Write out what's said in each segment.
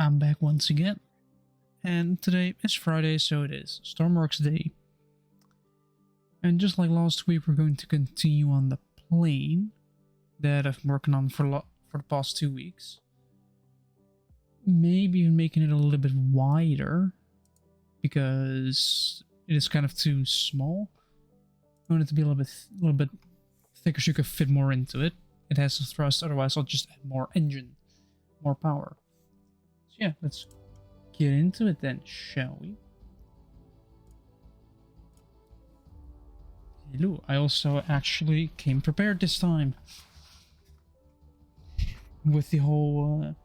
I'm back once again, and today is Friday, so it is Stormworks Day. And just like last week, we're going to continue on the plane that I've been working on for the past 2 weeks. Maybe even making it a little bit wider, because it is kind of too small. I want it to be a little bit thicker so you could fit more into it. It has a thrust, otherwise I'll just add more engine, more power. So yeah, let's get into it then, shall we? Hello, I also actually came prepared this time. With the whole,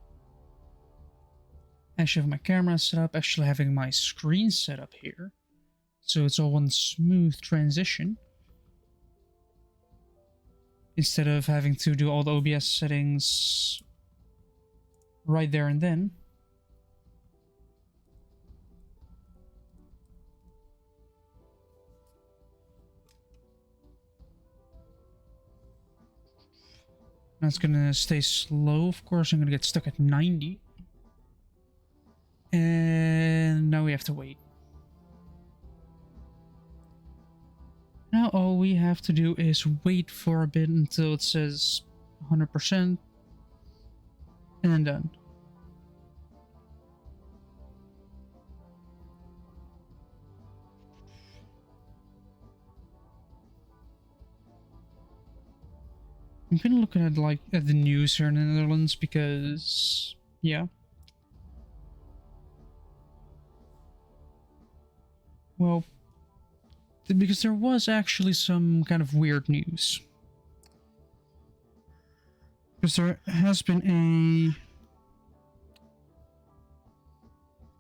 actually have my camera set up, actually having my screen set up here. So it's all one smooth transition. Instead of having to do all the OBS settings right there and then. That's gonna stay slow, of course. I'm gonna get stuck at 90. And now we have to wait. Now all we have to do is wait for a bit until it says 100%. And then done. I'm kind of looking at the news here in the Netherlands because, yeah. Well, because there was actually some kind of weird news. Because there has been a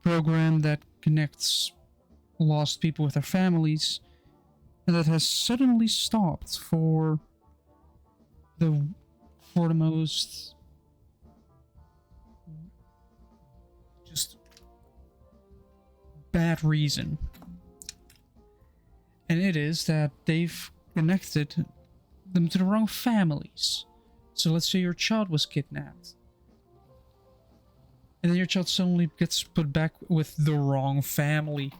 program that connects lost people with their families, and that has suddenly stopped for the most just bad reason. And it is that they've connected them to the wrong families. So let's say your child was kidnapped, and then your child suddenly gets put back with the wrong family.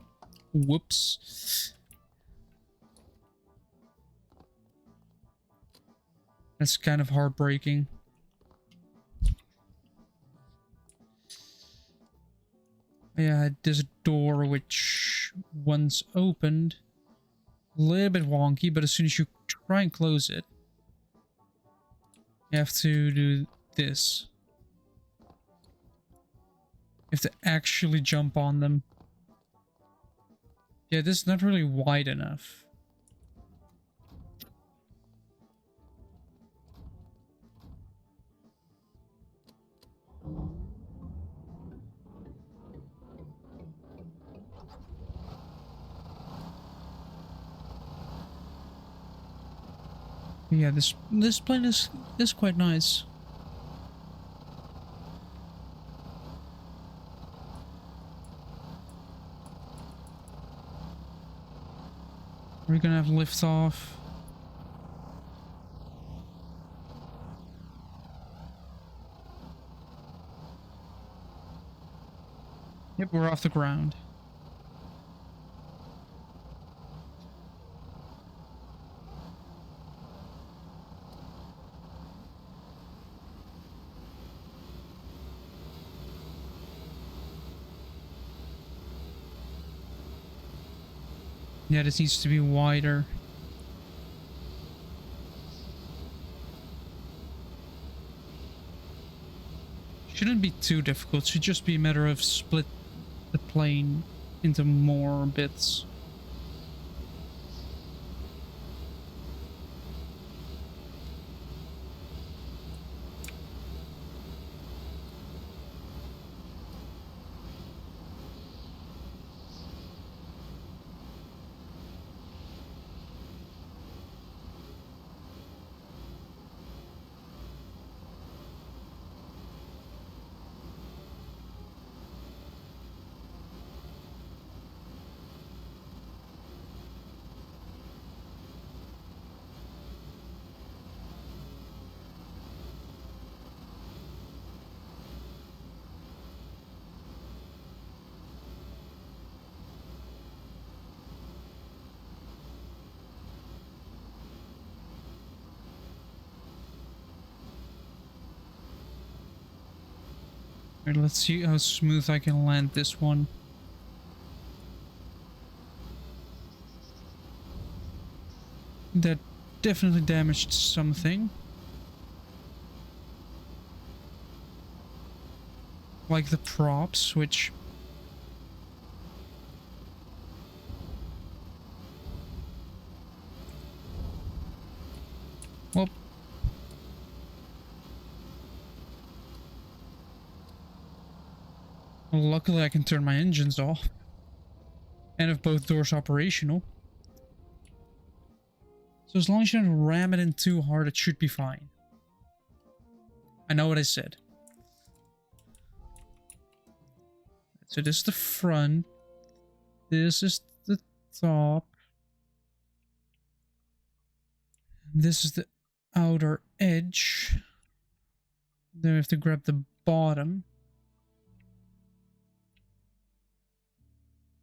Whoops. That's kind of heartbreaking. Yeah, there's a door which, once opened, a little bit wonky, but as soon as you try and close it, you have to do this. You have to actually jump on them. Yeah, this is not really wide enough. Yeah, this plane is quite nice. We're gonna have lift off. Yep, we're off the ground. Yeah, this needs to be wider. Shouldn't be too difficult. Should just be a matter of split the plane into more bits. Alright, let's see how smooth I can land this one. That definitely damaged something. Like the props, which... Well... Luckily I can turn my engines off. And have both doors operational. So as long as you don't ram it in too hard, it should be fine. I know what I said. So this is the front. This is the top. This is the outer edge. Then we have to grab the bottom.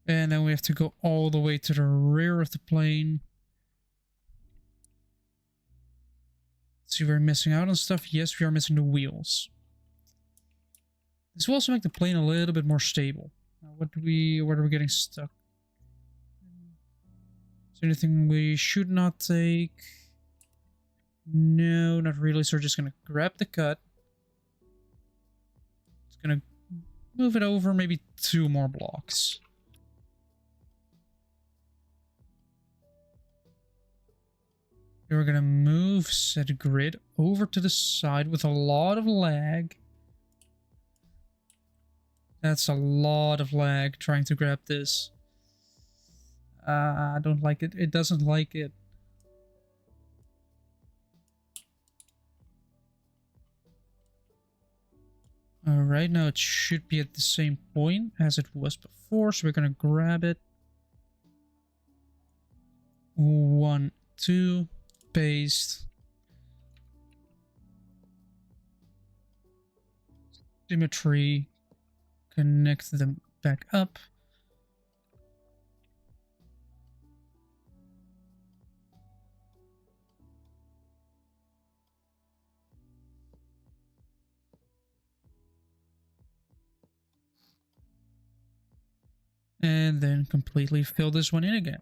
And then we have to go all the way to the rear of the plane. See, we're missing out on stuff. Yes, we are missing the wheels. This will also make the plane a little bit more stable. Now, where are we getting stuck? Is there anything we should not take? No, not really. So we're just gonna grab the cut. It's gonna move it over maybe 2 more blocks. We're gonna move said grid over to the side with a lot of lag. That's a lot of lag trying to grab this. I don't like it. It doesn't like it. Alright, now it should be at the same point as it was before, so we're gonna grab it. 1, 2, paste. Symmetry. Connect them back up. And then completely fill this one in again.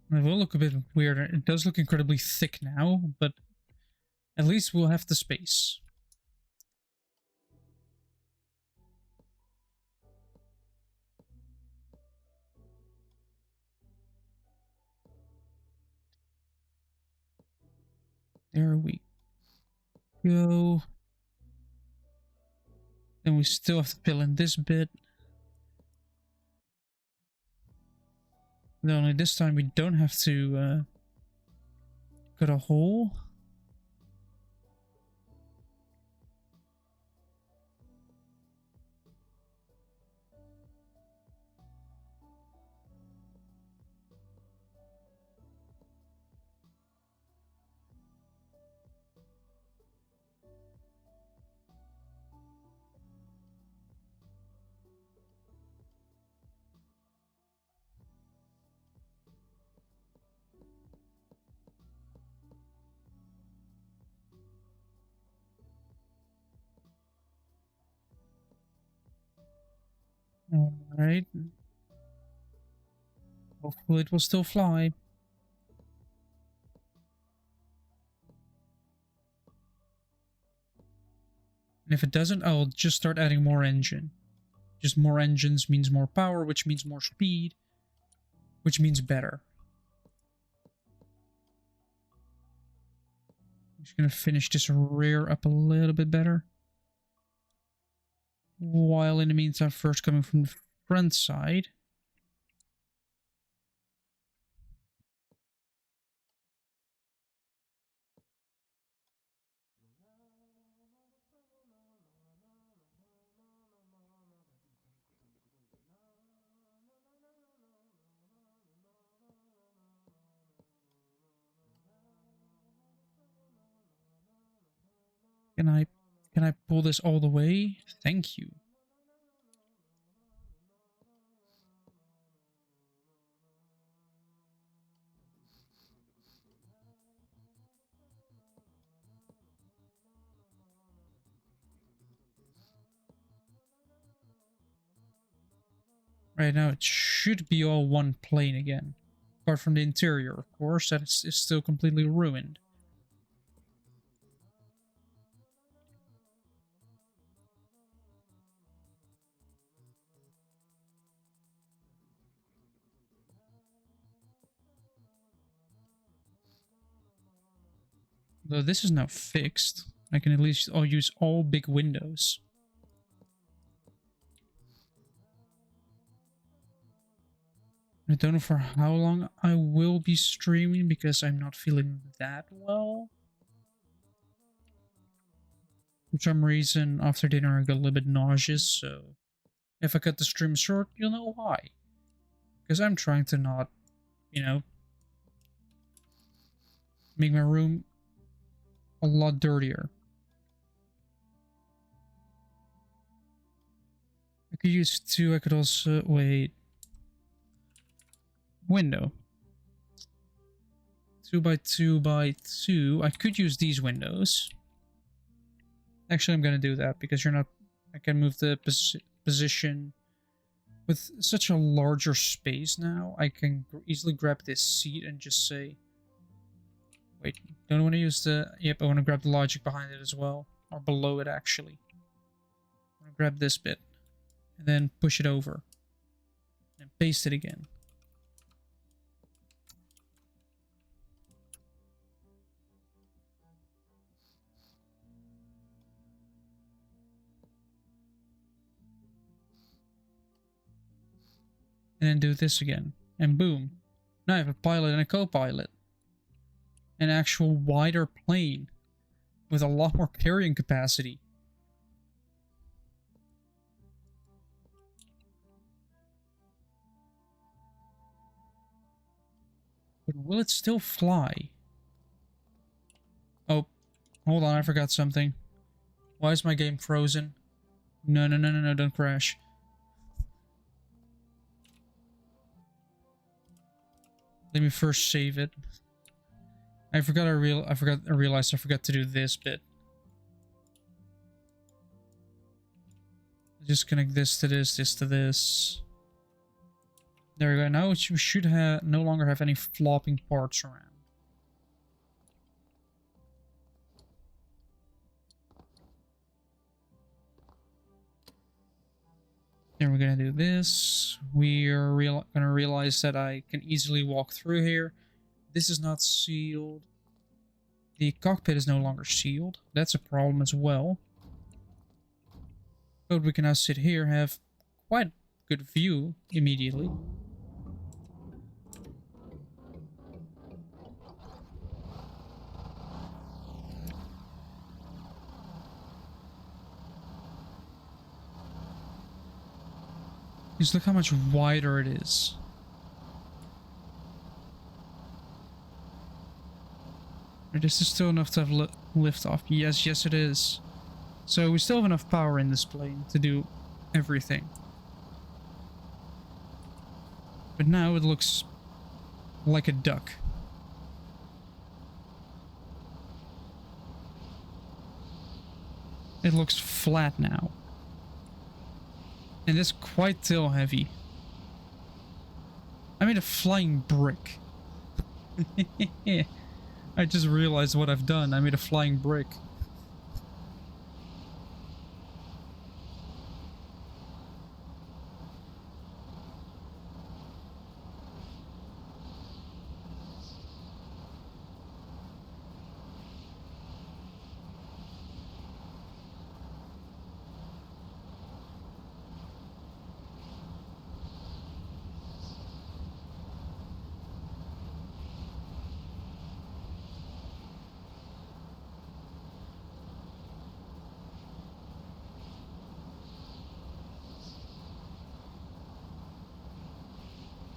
It will look a bit weird. It does look incredibly thick now, but at least we'll have the space. There we go. Then we still have to fill in this bit. Only this time we don't have to cut a hole. Alright. Hopefully it will still fly. And if it doesn't, I'll just start adding more engine. Just more engines means more power, which means more speed, which means better. I'm just gonna finish this rear up a little bit better. While in the meantime, first coming from the front side. Can I pull this all the way? Thank you. Right now it should be all one plane again. Apart from the interior, of course, that is still completely ruined. Though this is now fixed, I can at least use all big windows. I don't know for how long I will be streaming because I'm not feeling that well. For some reason, after dinner I got a little bit nauseous, so if I cut the stream short, you'll know why. Because I'm trying to not, you know, make my room a lot dirtier. I could use two, I could also, wait. Window. 2 by 2 by 2. I could use these windows. Actually, I'm gonna do that because you're not... I can move the position with such a larger space now. I can easily grab this seat and just say... Wait, don't want to use the... Yep, I want to grab the logic behind it as well. Or below it, actually. I want to grab this bit. And then push it over. And paste it again. And then do this again. And boom. Now I have a pilot and a co-pilot. An actual wider plane. With a lot more carrying capacity. But will it still fly? Oh, hold on, I forgot something. Why is my game frozen? No, no, no, no, no, don't crash. Let me first save it. I realized I forgot to do this bit. Just connect this to this to this. There we go. Now we should no longer have any flopping parts around. Then we're gonna do this. We are gonna realize that I can easily walk through here. This is not sealed. The cockpit is no longer sealed. That's a problem as well. But we can now sit here, have quite good view immediately. Just look how much wider it is. This is still enough to have lift off. Yes, yes it is. So we still have enough power in this plane to do everything. But now it looks like a duck. It looks flat now. And it's quite tail heavy. I made a flying brick. I just realized what I've done. I made a flying brick.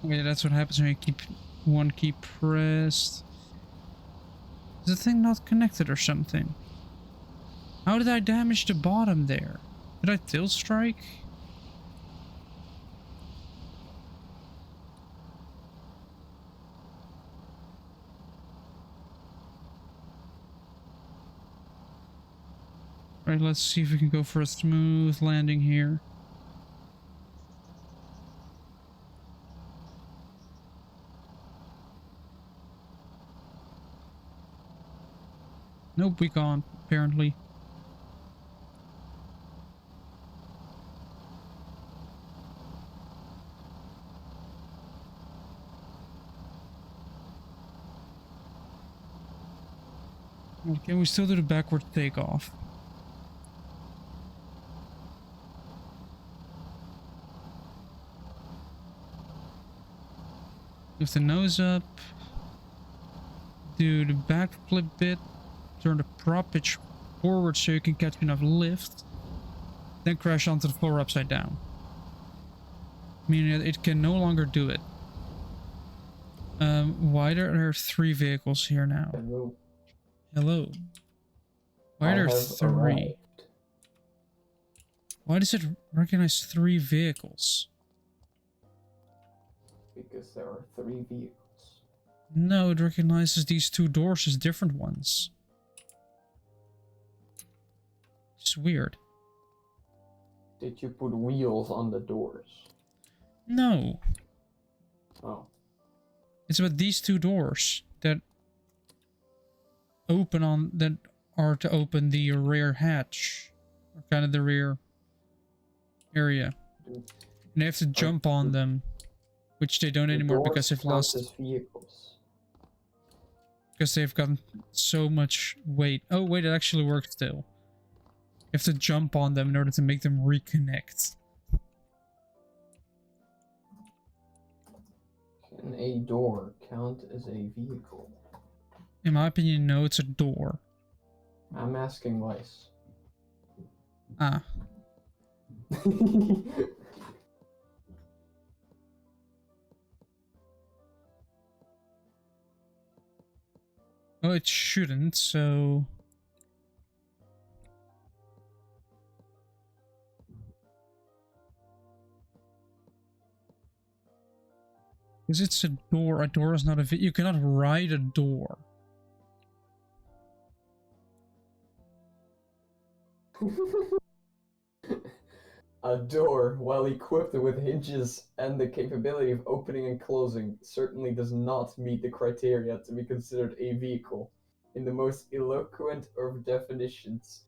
Okay, that's what happens when you keep one key pressed. Is the thing not connected or something? How did I damage the bottom there? Did I tail strike? Alright, let's see if we can go for a smooth landing here. Nope, we can't, apparently. Can we still do the backward takeoff? Lift the nose up. Do the backflip bit. Turn the prop pitch forward so you can catch enough lift. Then crash onto the floor upside down. Meaning that it can no longer do it. Why are there 3 vehicles here now? Hello. Hello. Why are there 3? Arrived. Why does it recognize 3 vehicles? Because there are 3 vehicles. No, it recognizes these 2 doors as different ones. It's weird. Did you put wheels on the doors? No. Oh. It's about these 2 doors that are to open the rear hatch. Or kind of the rear area. And they have to jump on them. Which they don't anymore because they've lost... vehicles. Because they've gotten so much weight. Oh wait, it actually works still. You have to jump on them in order to make them reconnect. Can a door count as a vehicle? In my opinion, no, it's a door. I'm asking Weiss. Ah. Oh, it shouldn't, so... Because it's a door is not a... You cannot ride a door. A door, while equipped with hinges and the capability of opening and closing, certainly does not meet the criteria to be considered a vehicle. In the most eloquent of definitions,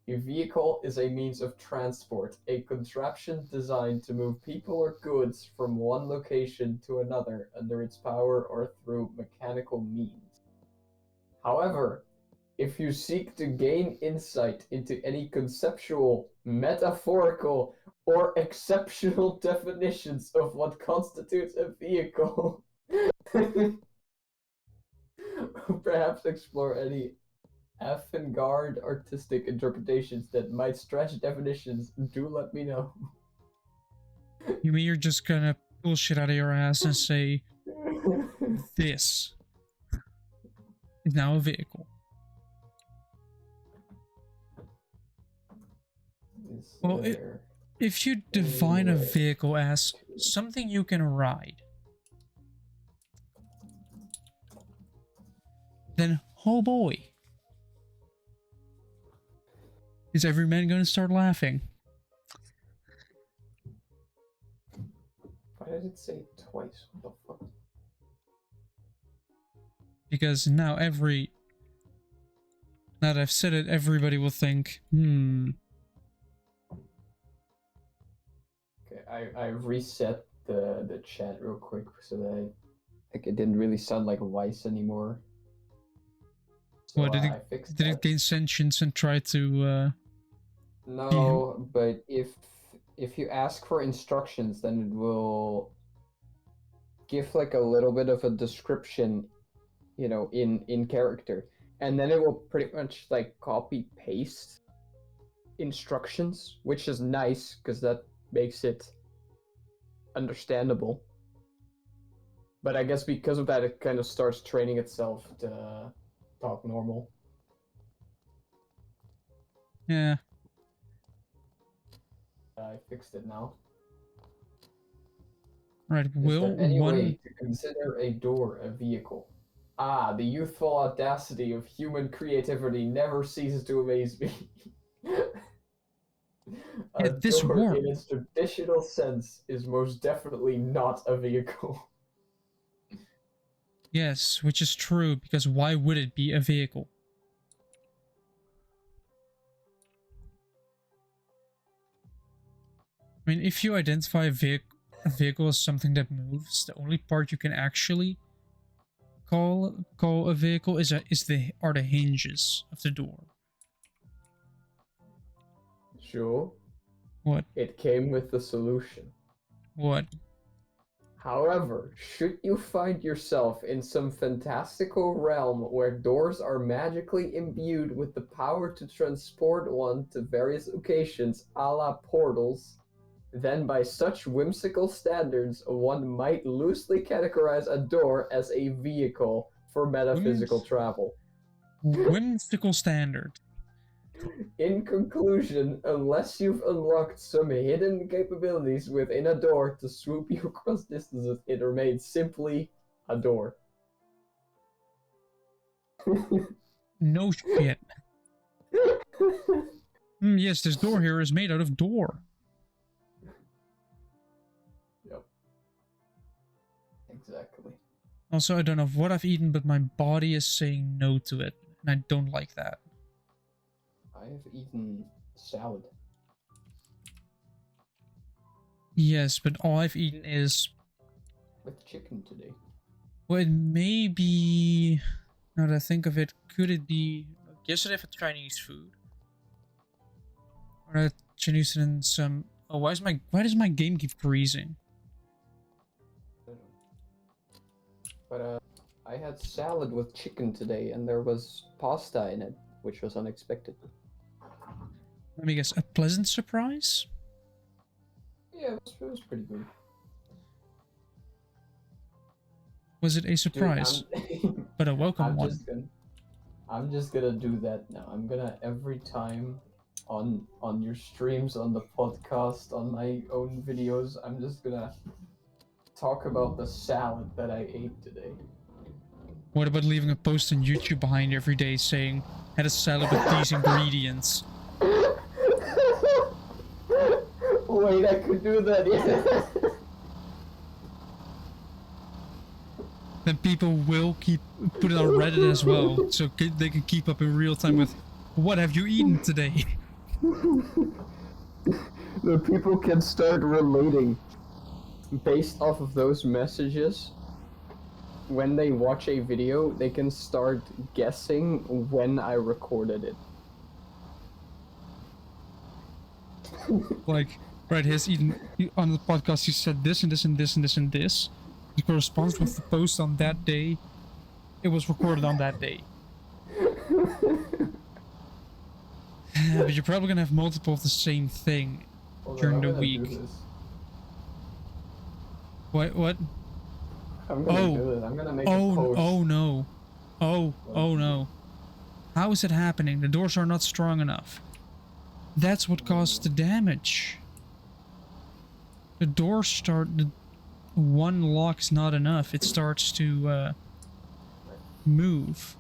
a vehicle is a means of transport, a contraption designed to move people or goods from one location to another under its power or through mechanical means. However, if you seek to gain insight into any conceptual, metaphorical, or exceptional definitions of what constitutes a vehicle, perhaps explore any avant-garde artistic interpretations that might stretch definitions, do let me know. You mean you're just gonna pull shit out of your ass and say, this is now a vehicle? Well, if you define a vehicle as something you can ride, then oh boy, is every man going to start laughing? Why did it say twice? What the fuck? Because now that I've said it, everybody will think, Okay, I reset the chat real quick so that it didn't really sound like Weiss anymore. So, what, did it gain sentience and try to No, but if you ask for instructions, then it will give like a little bit of a description, you know, in character, and then it will pretty much like copy paste instructions, which is nice because that makes it understandable. But I guess because of that, it kind of starts training itself to talk normal. Yeah. I fixed it now. Right, Is there any way to consider a door a vehicle? Ah, the youthful audacity of human creativity never ceases to amaze me. A door in its traditional sense is most definitely not a vehicle. Yes, which is true, because why would it be a vehicle? I mean, if you identify a vehicle as something that moves, the only part you can actually call a vehicle is the hinges of the door. Sure. What? It came with the solution. What? However, should you find yourself in some fantastical realm where doors are magically imbued with the power to transport one to various locations a la portals, then by such whimsical standards, one might loosely categorize a door as a vehicle for metaphysical travel. Whimsical standard. In conclusion, unless you've unlocked some hidden capabilities within a door to swoop you across distances, it remains simply a door. No shit. Yes, this door here is made out of door. Yep. Exactly. Also, I don't know what I've eaten, but my body is saying no to it, and I don't like that. I have eaten salad. Yes, but all I've eaten is... With chicken today. Well, it may be... Now that I think of it, could it be... Yesterday I had Chinese food. Or I had Chinese and some... Oh, why does my game keep freezing? But I had salad with chicken today, and there was pasta in it, which was unexpected. Let me guess, a pleasant surprise? Yeah, it was pretty good. Was it a surprise? Dude, but a welcome one. I'm just gonna do that now. I'm gonna every time on your streams, on the podcast, on my own videos, I'm just gonna talk about the salad that I ate today. What about leaving a post on YouTube behind every day saying, had a salad with these ingredients? Wait, I could do that, yeah. Then people will put it on Reddit as well, so they can keep up in real time with, what have you eaten today? The people can start relating based off of those messages. When they watch a video, they can start guessing when I recorded it. Like, right, he has eaten, on the podcast he said this and this and this and this and this. It corresponds with the post on that day. It was recorded on that day. But you're probably gonna have multiple of the same thing during the week. What? I'm gonna do this. I'm gonna make a post. Oh no. Oh no. How is it happening? The doors are not strong enough. That's what caused the damage. The doors one lock's not enough. It starts to move.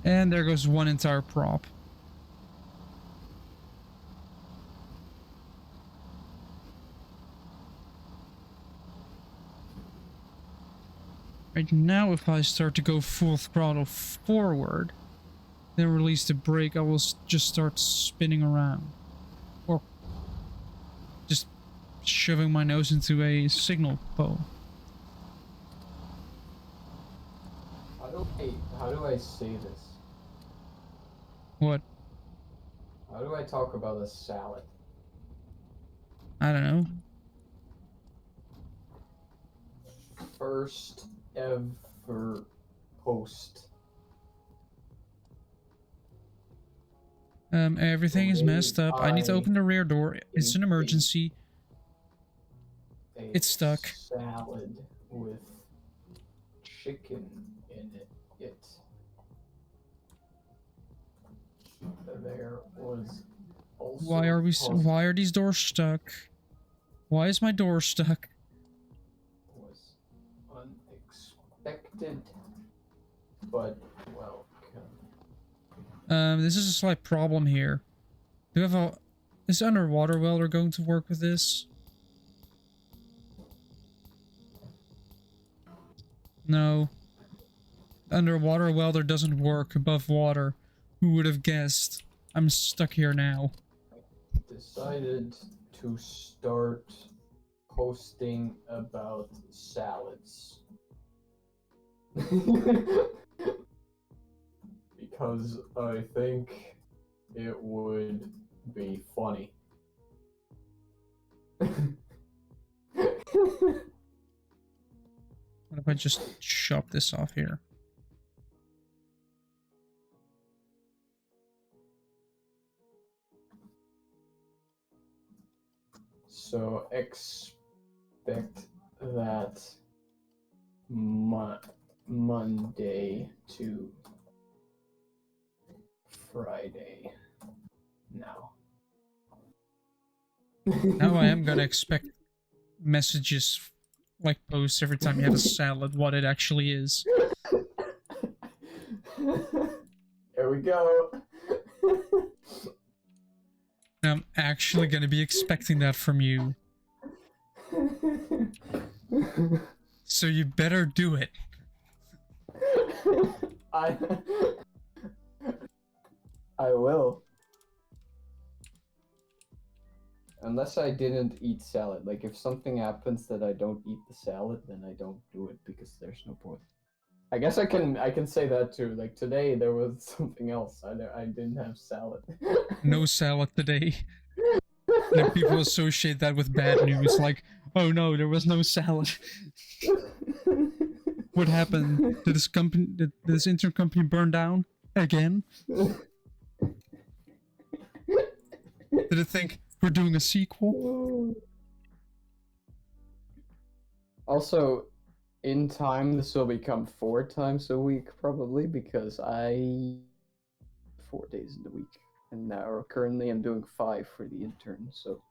And there goes one entire prop. Right now, if I start to go full throttle forward, then release the brake, I will just start spinning around. Or just shoving my nose into a signal pole. How do I say this? What? How do I talk about a salad? I don't know. First ever post. Everything is messed up. I need to open the rear door. It's an emergency. It's stuck. Salad with chicken in it. There was also Why are these doors stuck? Why is my door stuck? Was unexpected, but welcome. This is a slight problem here. Do you have Is underwater welder going to work with this? No. Underwater welder doesn't work above water. Who would have guessed? I'm stuck here now. Decided to start posting about salads. Because I think it would be funny. What if I just chop this off here? So expect that Monday to Friday now. Now I am gonna expect messages like posts every time you have a salad, what it actually is. Here we go. I'm actually gonna be expecting that from you. So you better do it. I will. Unless I didn't eat salad. Like, if something happens that I don't eat the salad, then I don't do it because there's no point. I guess I can say that too. Like, today there was something else. I didn't have salad. No salad today. And then people associate that with bad news, like, oh no, there was no salad. What happened? Did this internet company burn down again? Did it think we're doing a sequel? Also, in time, this will become 4 times a week, probably, because I 4 days in the week. And now, currently, I'm doing 5 for the intern, so...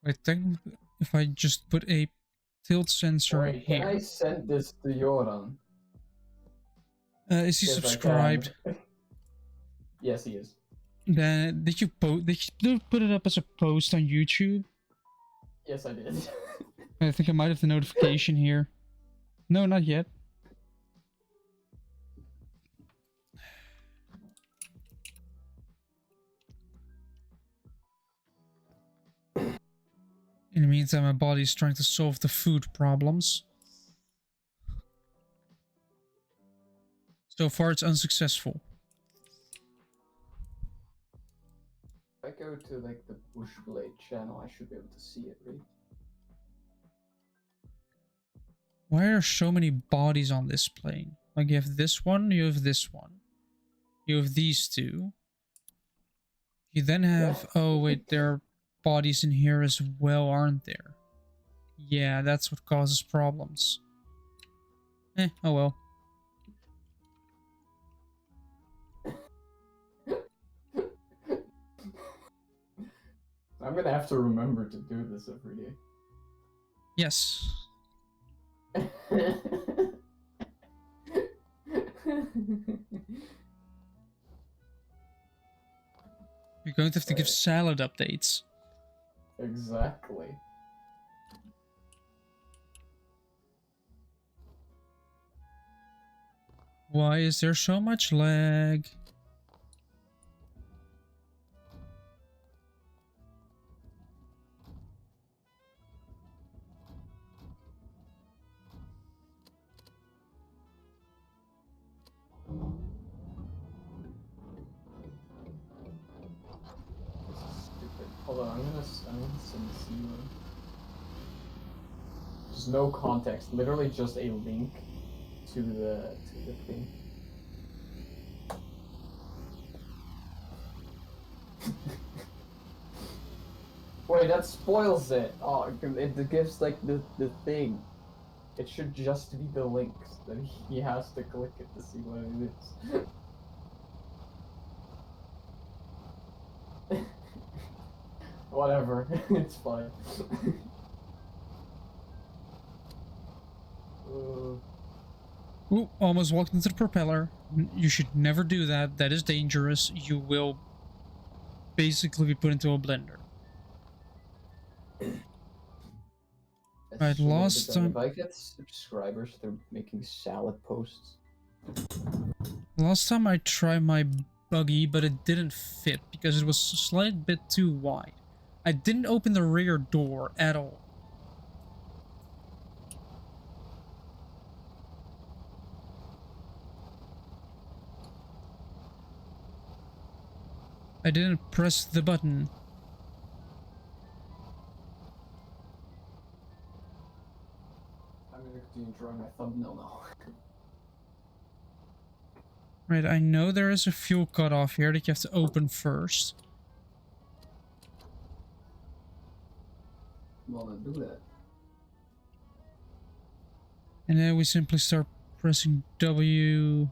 Wait, then if I just put a tilt sensor Wait, here. can I send this to Joran? Is he Yes, I can. subscribed? Yes, he is. Then did you put it up as a post on YouTube? Yes, I did. I think I might have the notification here. No, not yet. In the meantime, my body is trying to solve the food problems. So far, it's unsuccessful. If I go to, like, the Bushblade channel, I should be able to see it, right? Why are so many bodies on this plane? Like, you have this one, you have this one. You have these two. You then have... Oh, wait, there are bodies in here as well, aren't there? Yeah, that's what causes problems. Oh well. I'm gonna have to remember to do this every day. Yes. You're going to have to give salad updates. Exactly. Why is there so much lag? Stupid. Hold on, I'm gonna send this to you. There's no context, literally just a link to the thing. Wait, that spoils it. Oh, it gives like the thing. It should just be the links. Then he has to click it to see what it is. Whatever, it's fine. Ooh, almost walked into the propeller. You should never do that. That is dangerous. You will basically be put into a blender. Right, last time... If I get subscribers through making salad posts. Last time I tried my buggy, but it didn't fit because it was a slight bit too wide. I didn't open the rear door at all. I didn't press the button. I'm gonna continue drawing my thumbnail now. Right, I know there is a fuel cutoff here that you have to open first. Well, then do that. And then we simply start pressing W.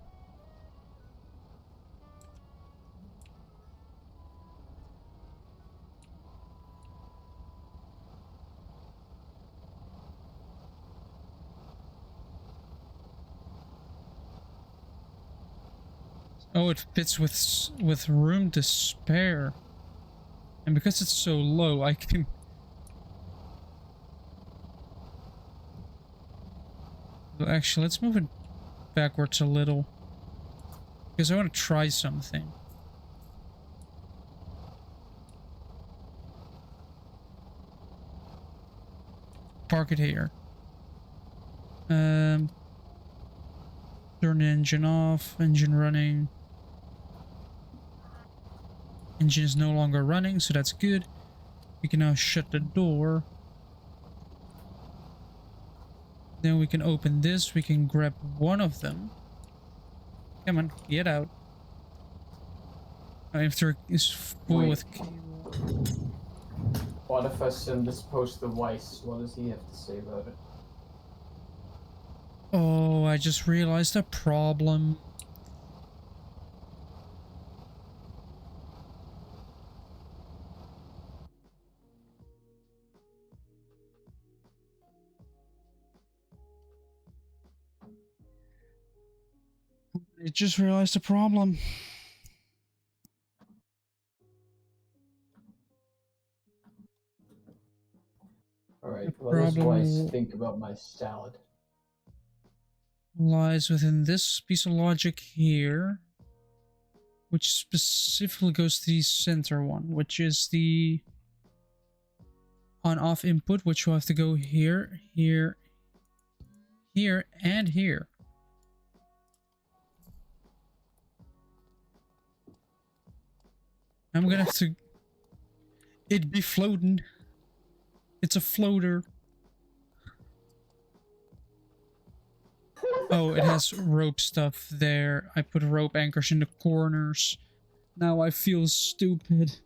Oh, it fits with room to spare. And because it's so low, I can... Well, actually, let's move it backwards a little. Because I want to try something. Park it here. Turn the engine off, engine running. Engine is no longer running, so that's good. We can now shut the door. Then we can open this, we can grab one of them. Come on, get out. After is full with cable. What if I send this post to Weiss? What does he have to say about it? Oh, I just realized a problem. I just realized a problem. Alright, what does Weiss think about my salad? Lies within this piece of logic here, which specifically goes to the center one, which is the on-off input, which will have to go here, here, here, and here. I'm gonna have to... It'd be floating. It's a floater. Oh, it has rope stuff there. I put rope anchors in the corners. Now I feel stupid.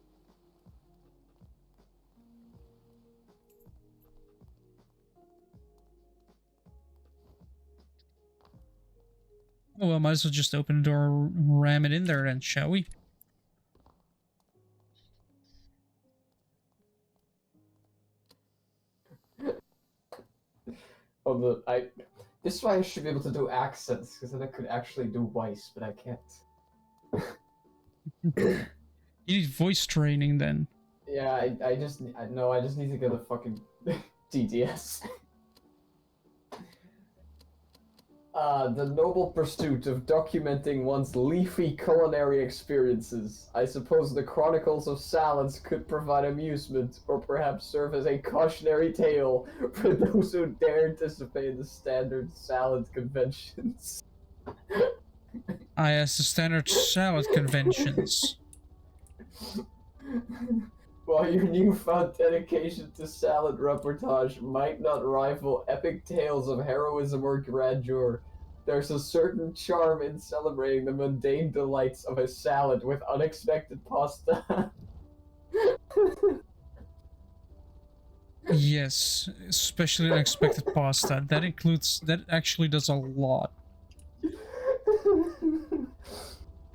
Oh, well, might as well just open the door and ram it in there then, shall we? Oh, this is why I should be able to do accents, because then I could actually do Weiss, but I can't. You need voice training then. Yeah, I just need to get a fucking DDS. The noble pursuit of documenting one's leafy culinary experiences. I suppose the Chronicles of Salads could provide amusement, or perhaps serve as a cautionary tale for those who dare anticipate the standard salad conventions. As the standard salad conventions. While your newfound dedication to salad reportage might not rival epic tales of heroism or grandeur, there's a certain charm in celebrating the mundane delights of a salad with unexpected pasta. Yes, especially unexpected pasta. That actually does a lot.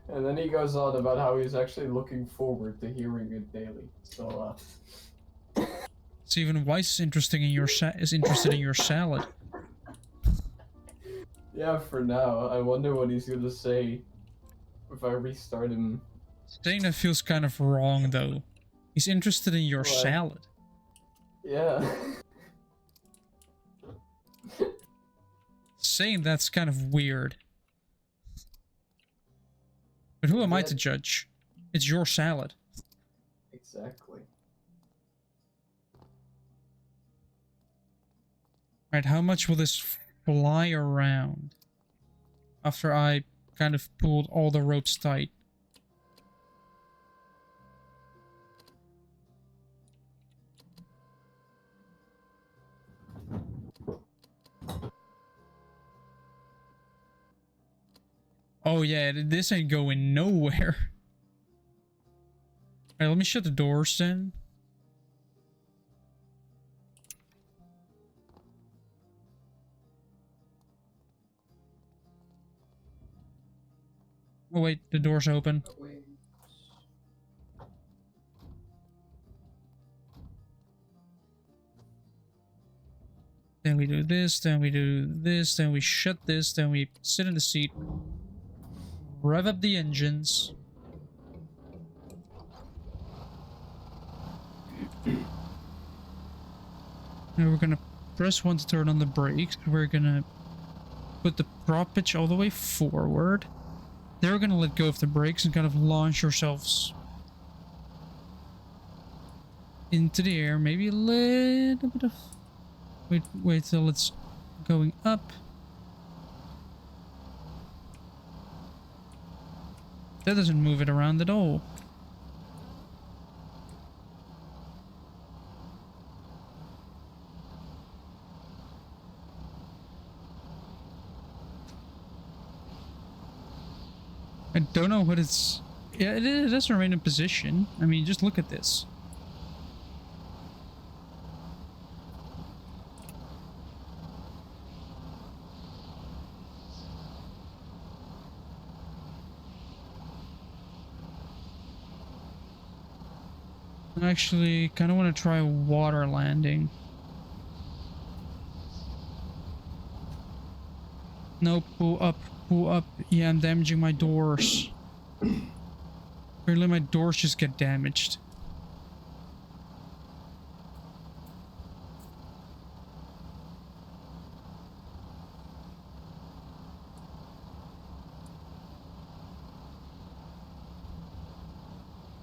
And then he goes on about how he's actually looking forward to hearing it daily. So, So even Weiss is interested in your salad. Yeah, for now. I wonder what he's gonna say if I restart him. Saying that feels kind of wrong, though. He's interested in your What? salad. Yeah. Saying that's kind of weird. But who am I to Yeah. judge? It's your salad. Exactly. Right, how much will this fly around? After I kind of pulled all the ropes tight. Oh yeah, this ain't going nowhere. Alright, let me shut the doors then. Oh wait, the door's open. Wait. Then we do this, then we do this, then we shut this, then we sit in the seat. Rev up the engines. And we're gonna press 1 to turn on the brakes. We're gonna put the prop pitch all the way forward. Then we're gonna let go of the brakes and kind of launch ourselves into the air. Maybe a little bit of... Wait till it's going up. That doesn't move it around at all. I don't know what it's... Yeah, it does remain in position. I mean, just look at this. I actually kind of want to try water landing. No, pull up, pull up. Yeah, I'm damaging my doors. Apparently my doors just get damaged.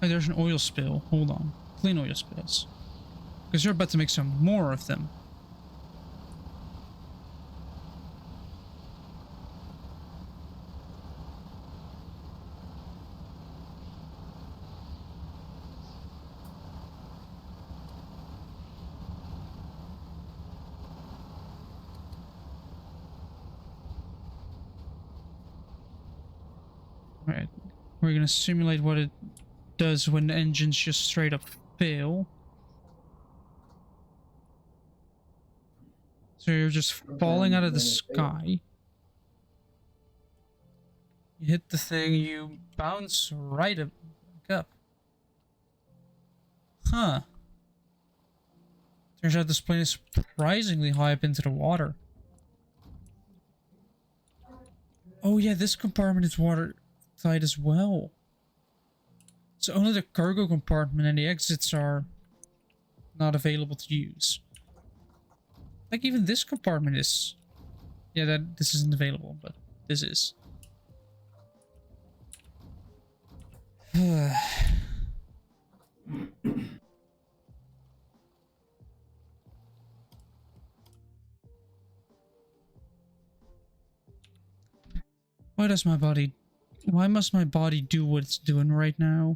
Oh, there's an oil spill. Hold on. Clean oil spills. Because you're about to make some more of them. Alright. We're gonna simulate what it does when the engines just straight up fail. So you're just falling out of the sky. You hit the thing, you bounce right up. Huh. Turns out this plane is surprisingly high up into the water. Oh yeah, this compartment is watertight as well. So only the cargo compartment and the exits are not available to use. Like even this compartment is... Yeah, this isn't available, but this is. Why must my body do what it's doing right now?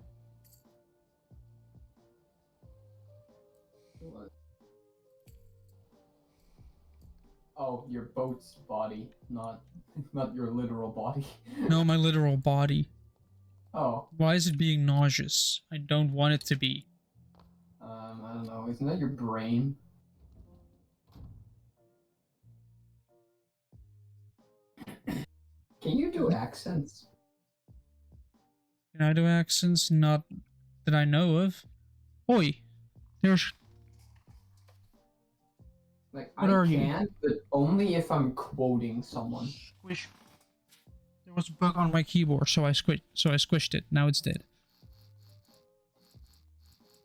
What? Oh, your boat's body, not your literal body. No, my literal body. Oh. Why is it being nauseous? I don't want it to be. I don't know. Isn't that your brain? Can you do accents? Can I do accents? Not that I know of. Oi! There's... Like, What I are you? can, but only if I'm quoting someone. Squish. There was a bug on my keyboard, so I squished it. Now it's dead.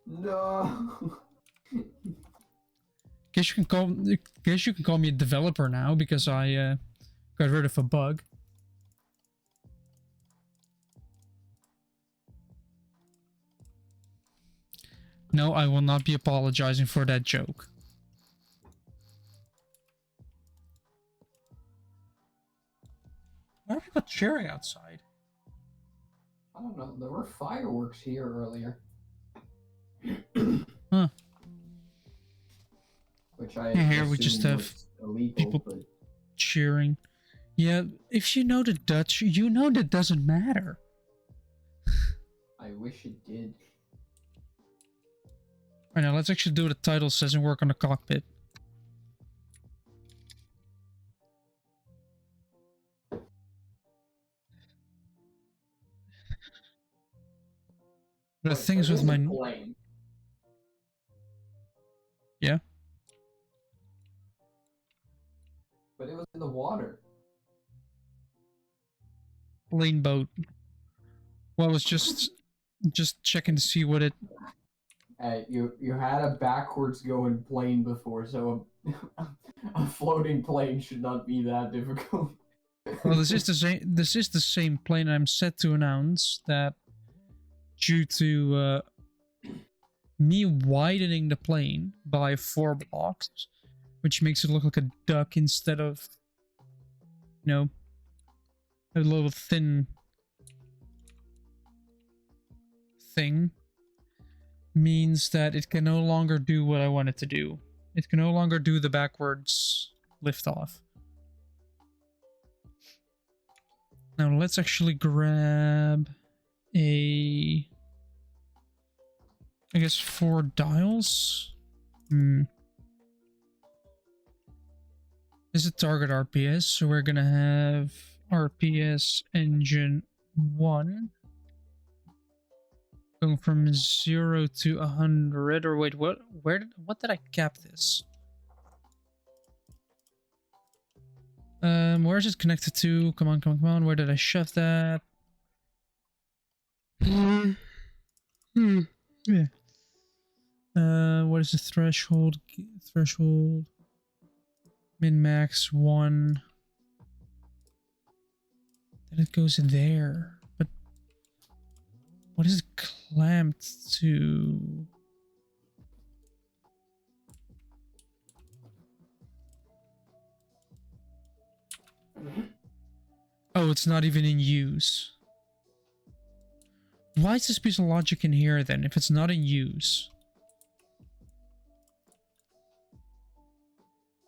No. Guess you can call me a developer now because I got rid of a bug. No, I will not be apologizing for that joke. Why are people cheering outside? I don't know. There were fireworks here earlier. Huh. Which I Here assume we just have was illegal, people but cheering. Yeah, if you know the Dutch, you know that doesn't matter. I wish it did. Right now, let's actually do what the title says and work on the cockpit. The Wait, things so with this is my... a plane. Yeah? But it was in the water. Plane boat. Well, I was just checking to see what it... Hey, you had a backwards going plane before, so a floating plane should not be that difficult. Well, this is the same plane. I'm set to announce that due to me widening the plane by 4 blocks, which makes it look like a duck instead of, you know, a little thin thing, means that it can no longer do what I want it to do. It can no longer do the backwards liftoff. Now let's actually grab I guess 4 dials. This is a target RPS, so we're gonna have RPS engine 1 going from 0 to 100. Or wait, what did I cap this? Where is it connected to? Come on. Where did I shove that? Yeah. What is the threshold? Threshold. Min max 1. Then it goes there. But what is it clamped to? Oh, it's not even in use. Why is this piece of logic in here then, if it's not in use?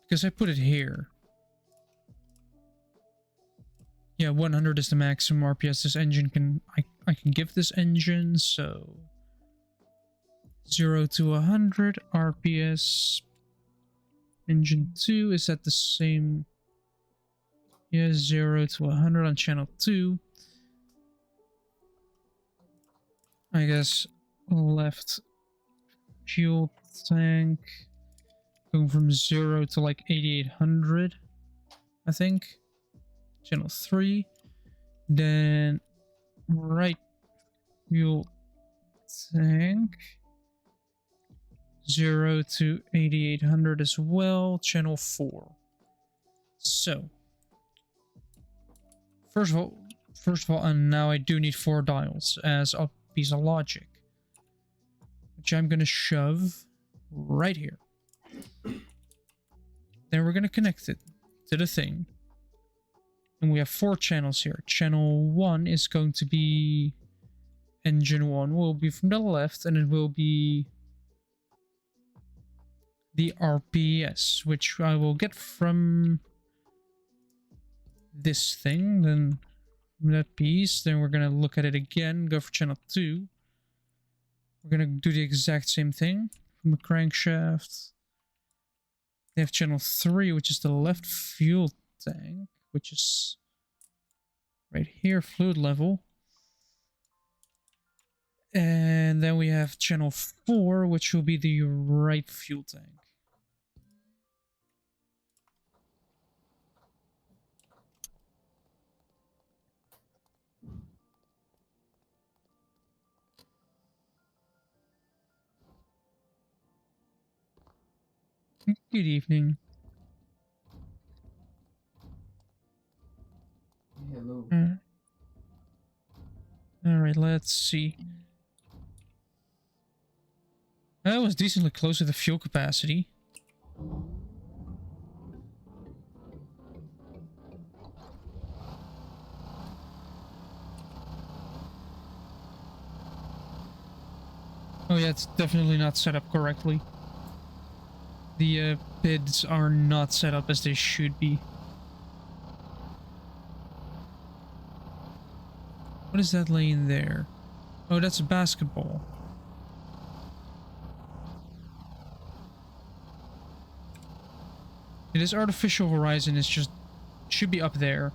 Because I put it here. Yeah, 100 is the maximum RPS this engine can... I can give this engine, so... 0 to 100 RPS. Engine 2 is at the same... Yeah, 0 to 100 on channel 2. I guess left fuel tank going from 0 to like 8800, I think. Channel 3. Then right fuel tank 0 to 8800 as well. Channel 4. So first of all, and now I do need 4 dials as a piece of logic, which I'm gonna shove right here. Then we're gonna connect it to the thing, and we have 4 channels here. Channel 1 is going to be engine 1, will be from the left, and it will be the RPS, which I will get from this thing, then that piece. Then we're gonna look at it again, go for channel 2. We're gonna do the exact same thing from the crankshaft. They have channel 3, which is the left fuel tank, which is right here, fluid level. And then we have channel 4, which will be the right fuel tank. Good evening. Hello. Alright, let's see. That was decently close to the fuel capacity. Oh yeah, it's definitely not set up correctly. The bids are not set up as they should be. What is that laying there? Oh, that's a basketball. It is artificial horizon, it's just should be up there.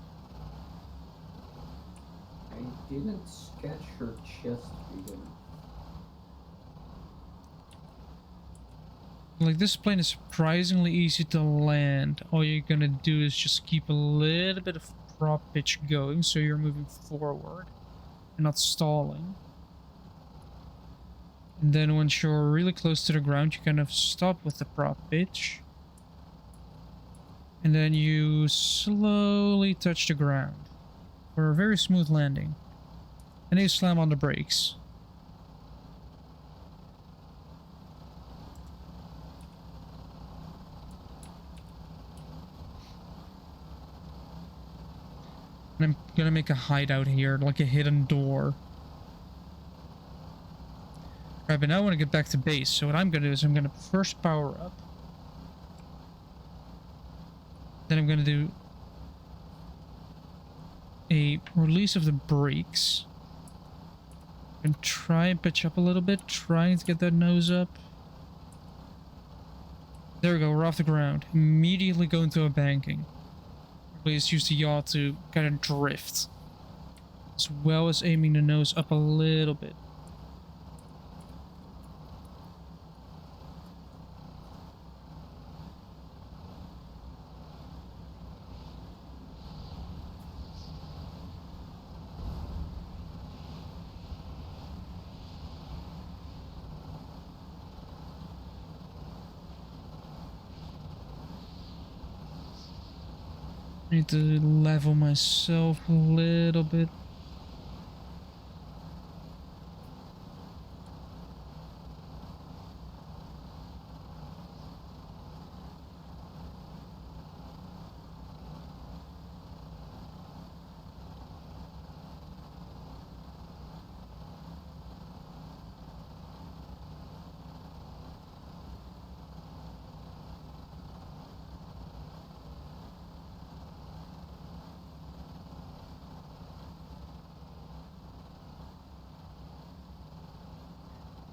I didn't sketch her chest big enough. Like, this plane is surprisingly easy to land. All you're gonna do is just keep a little bit of prop pitch going so you're moving forward and not stalling. And then once you're really close to the ground, you kind of stop with the prop pitch. And then you slowly touch the ground for a very smooth landing. And then you slam on the brakes. And I'm gonna make a hideout here, like a hidden door. Right, but now I want to get back to base, so what I'm gonna do is I'm gonna first power up. Then I'm gonna do a release of the brakes. And try and pitch up a little bit, trying to get that nose up. There we go, we're off the ground. Immediately go into a banking. Please use the yaw to kind of drift. As well as aiming the nose up a little bit. I need to level myself a little bit.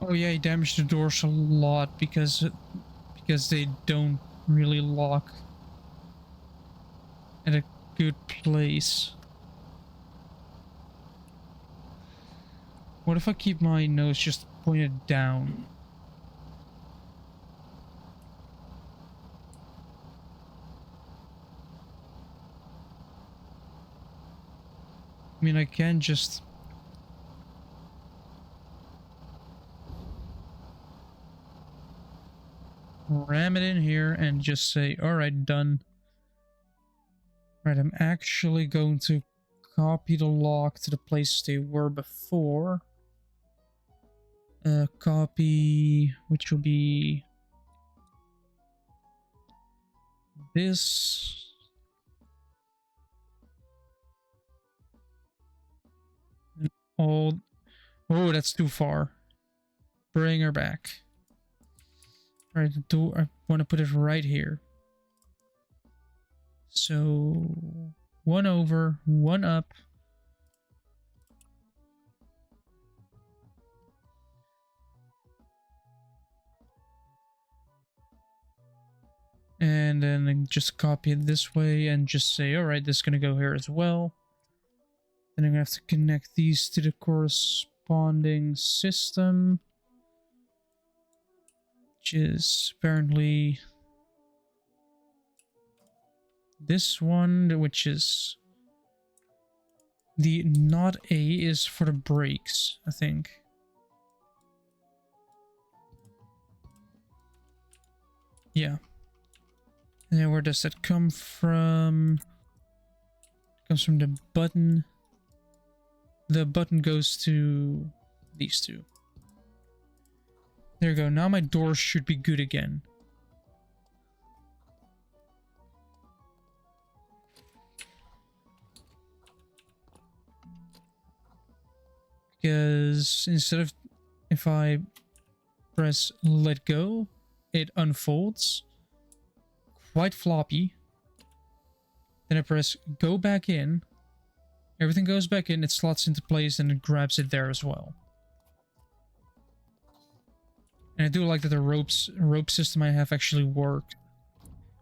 Oh yeah, he damaged the doors a lot because they don't really lock at a good place. What if I keep my nose just pointed down? I mean, I can just ram it in here and just say, alright, done. Right, I'm actually going to copy the lock to the places they were before. Copy, which will be this. And all. Oh, that's too far. Bring her back. Right, the door. I want to put it right here. So, one over, one up. And then just copy it this way and just say, alright, this is going to go here as well. Then I'm going to have to connect these to the corresponding system. Which is apparently this one, which is the not A is for the brakes, I think. Yeah. And then where does that come from? It comes from the button. The button goes to these two. There you go. Now my doors should be good again. Because instead of, if I press let go, it unfolds quite floppy. Then I press go back in. Everything goes back in, it slots into place, and it grabs it there as well. And I do like that the rope system I have actually worked.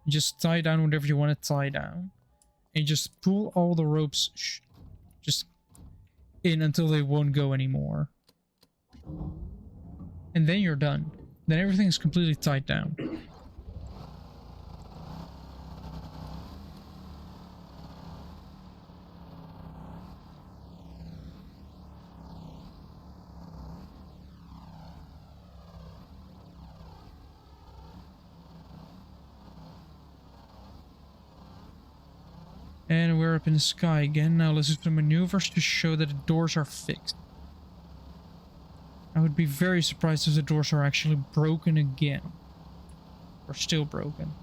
You just tie down whatever you want to tie down. And you just pull all the ropes just in until they won't go anymore. And then you're done. Then everything is completely tied down. And we're up in the sky again. Now let's do some maneuvers to show that the doors are fixed. I would be very surprised if the doors are actually broken again. Or still broken.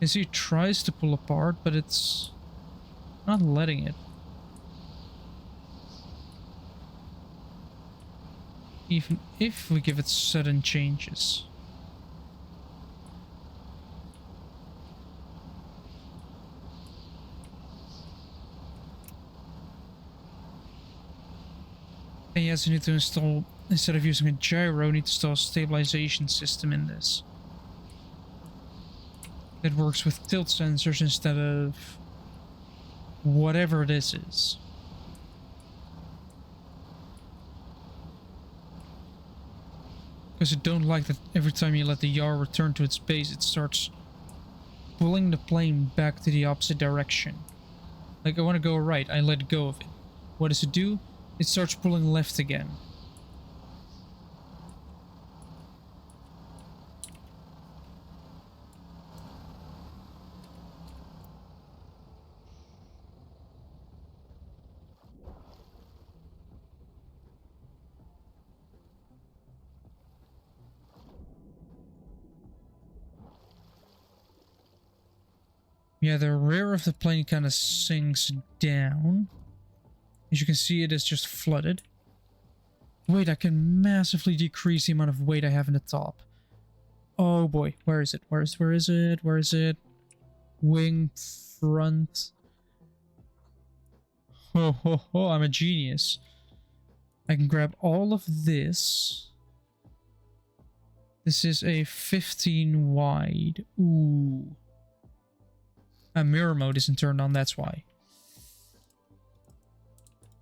You see, it tries to pull apart, but it's not letting it. Even if we give it sudden changes. And yes, you need to install, instead of using a gyro, you need to install a stabilization system in this. That works with tilt sensors instead of whatever this is. Because I don't like that every time you let the yaw return to its base, it starts pulling the plane back to the opposite direction. Like, I want to go right, I let go of it. What does it do? It starts pulling left again. Yeah, the rear of the plane kind of sinks down. As you can see, it is just flooded. Wait, I can massively decrease the amount of weight I have in the top. Oh boy, where is it? Where is it? Where is it? Wing, front. Ho ho ho, I'm a genius. I can grab all of this. This is a 15 wide. Ooh. A mirror mode isn't turned on, that's why.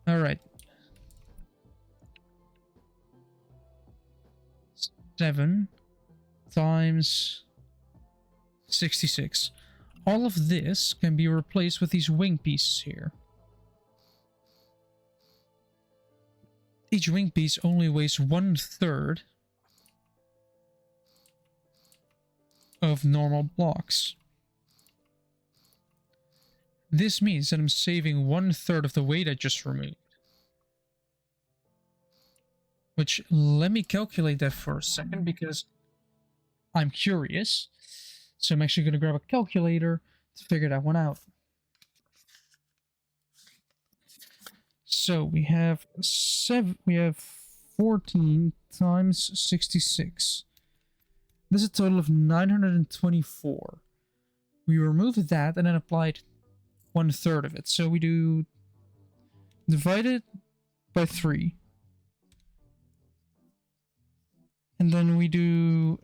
Alright. 7 times 66. All of this can be replaced with these wing pieces here. Each wing piece only weighs 1/3 of normal blocks. This means that I'm saving 1/3 of the weight I just removed. Which, let me calculate that for a second because I'm curious. So I'm actually going to grab a calculator to figure that one out. So we have 14 times 66. This is a total of 924. We removed that and then applied 1/3 of it. So we do divide it by 3. And then we do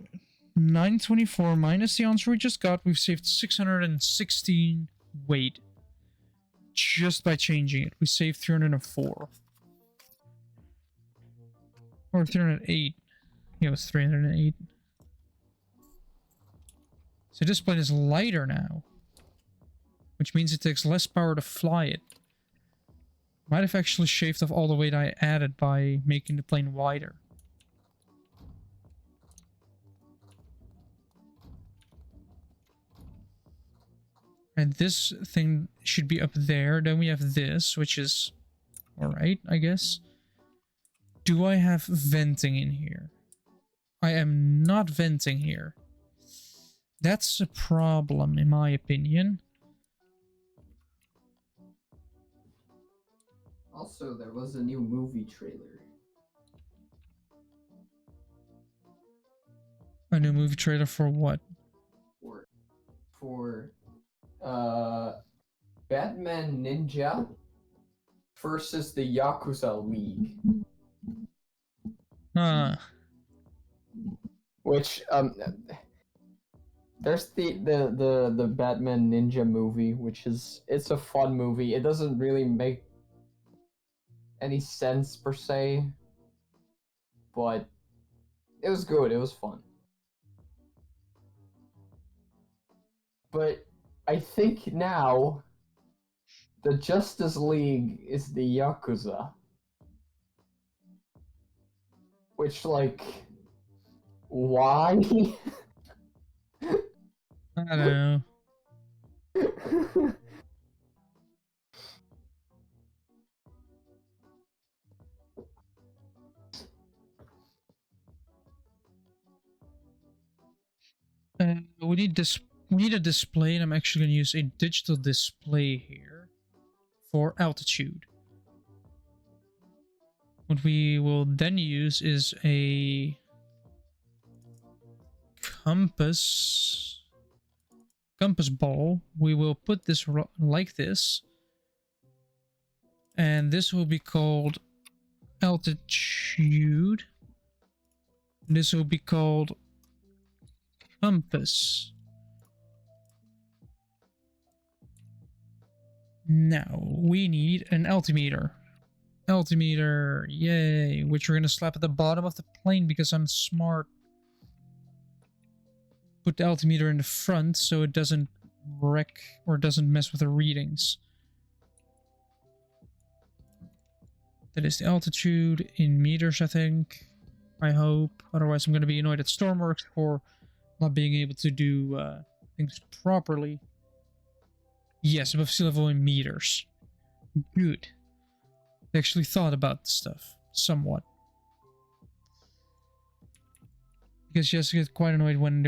924 minus the answer we just got. We've saved 616 weight just by changing it. We saved 304. Or 308. Yeah, it was 308. So this plane is lighter now. Which means it takes less power to fly it. Might have actually shaved off all the weight I added by making the plane wider. And this thing should be up there. Then we have this, which is alright, I guess. Do I have venting in here? I am not venting here. That's a problem, in my opinion. Also, there was a new movie trailer. A new movie trailer for what? For Batman Ninja versus the Yakuza League. Which there's the Batman Ninja movie, which it's a fun movie. It doesn't really make any sense per se, but it was good. It was fun. But I think now the Justice League is the Yakuza. Which, like, why? I don't know. We need this. We need a display, and I'm actually going to use a digital display here for altitude. What we will then use is a compass ball. We will put this like this, and this will be called altitude. This will be called compass. Now we need an altimeter. Altimeter, yay, which we're gonna slap at the bottom of the plane because I'm smart. Put the altimeter in the front so it doesn't wreck or doesn't mess with the readings. That is the altitude in meters, I think. I hope. Otherwise I'm gonna be annoyed at Stormworks for not being able to do things properly. Yes, above sea level in meters. Good. They actually thought about stuff, somewhat. Because you just get quite annoyed when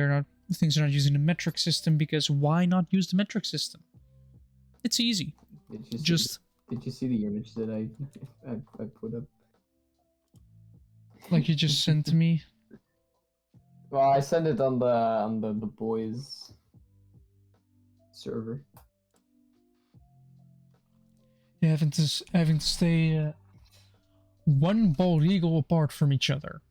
things are not using the metric system, because why not use the metric system? It's easy. Did you see the image that I put up? Like you just sent to me? Well, I sent it on the boys server. Yeah, having to stay one bald eagle apart from each other.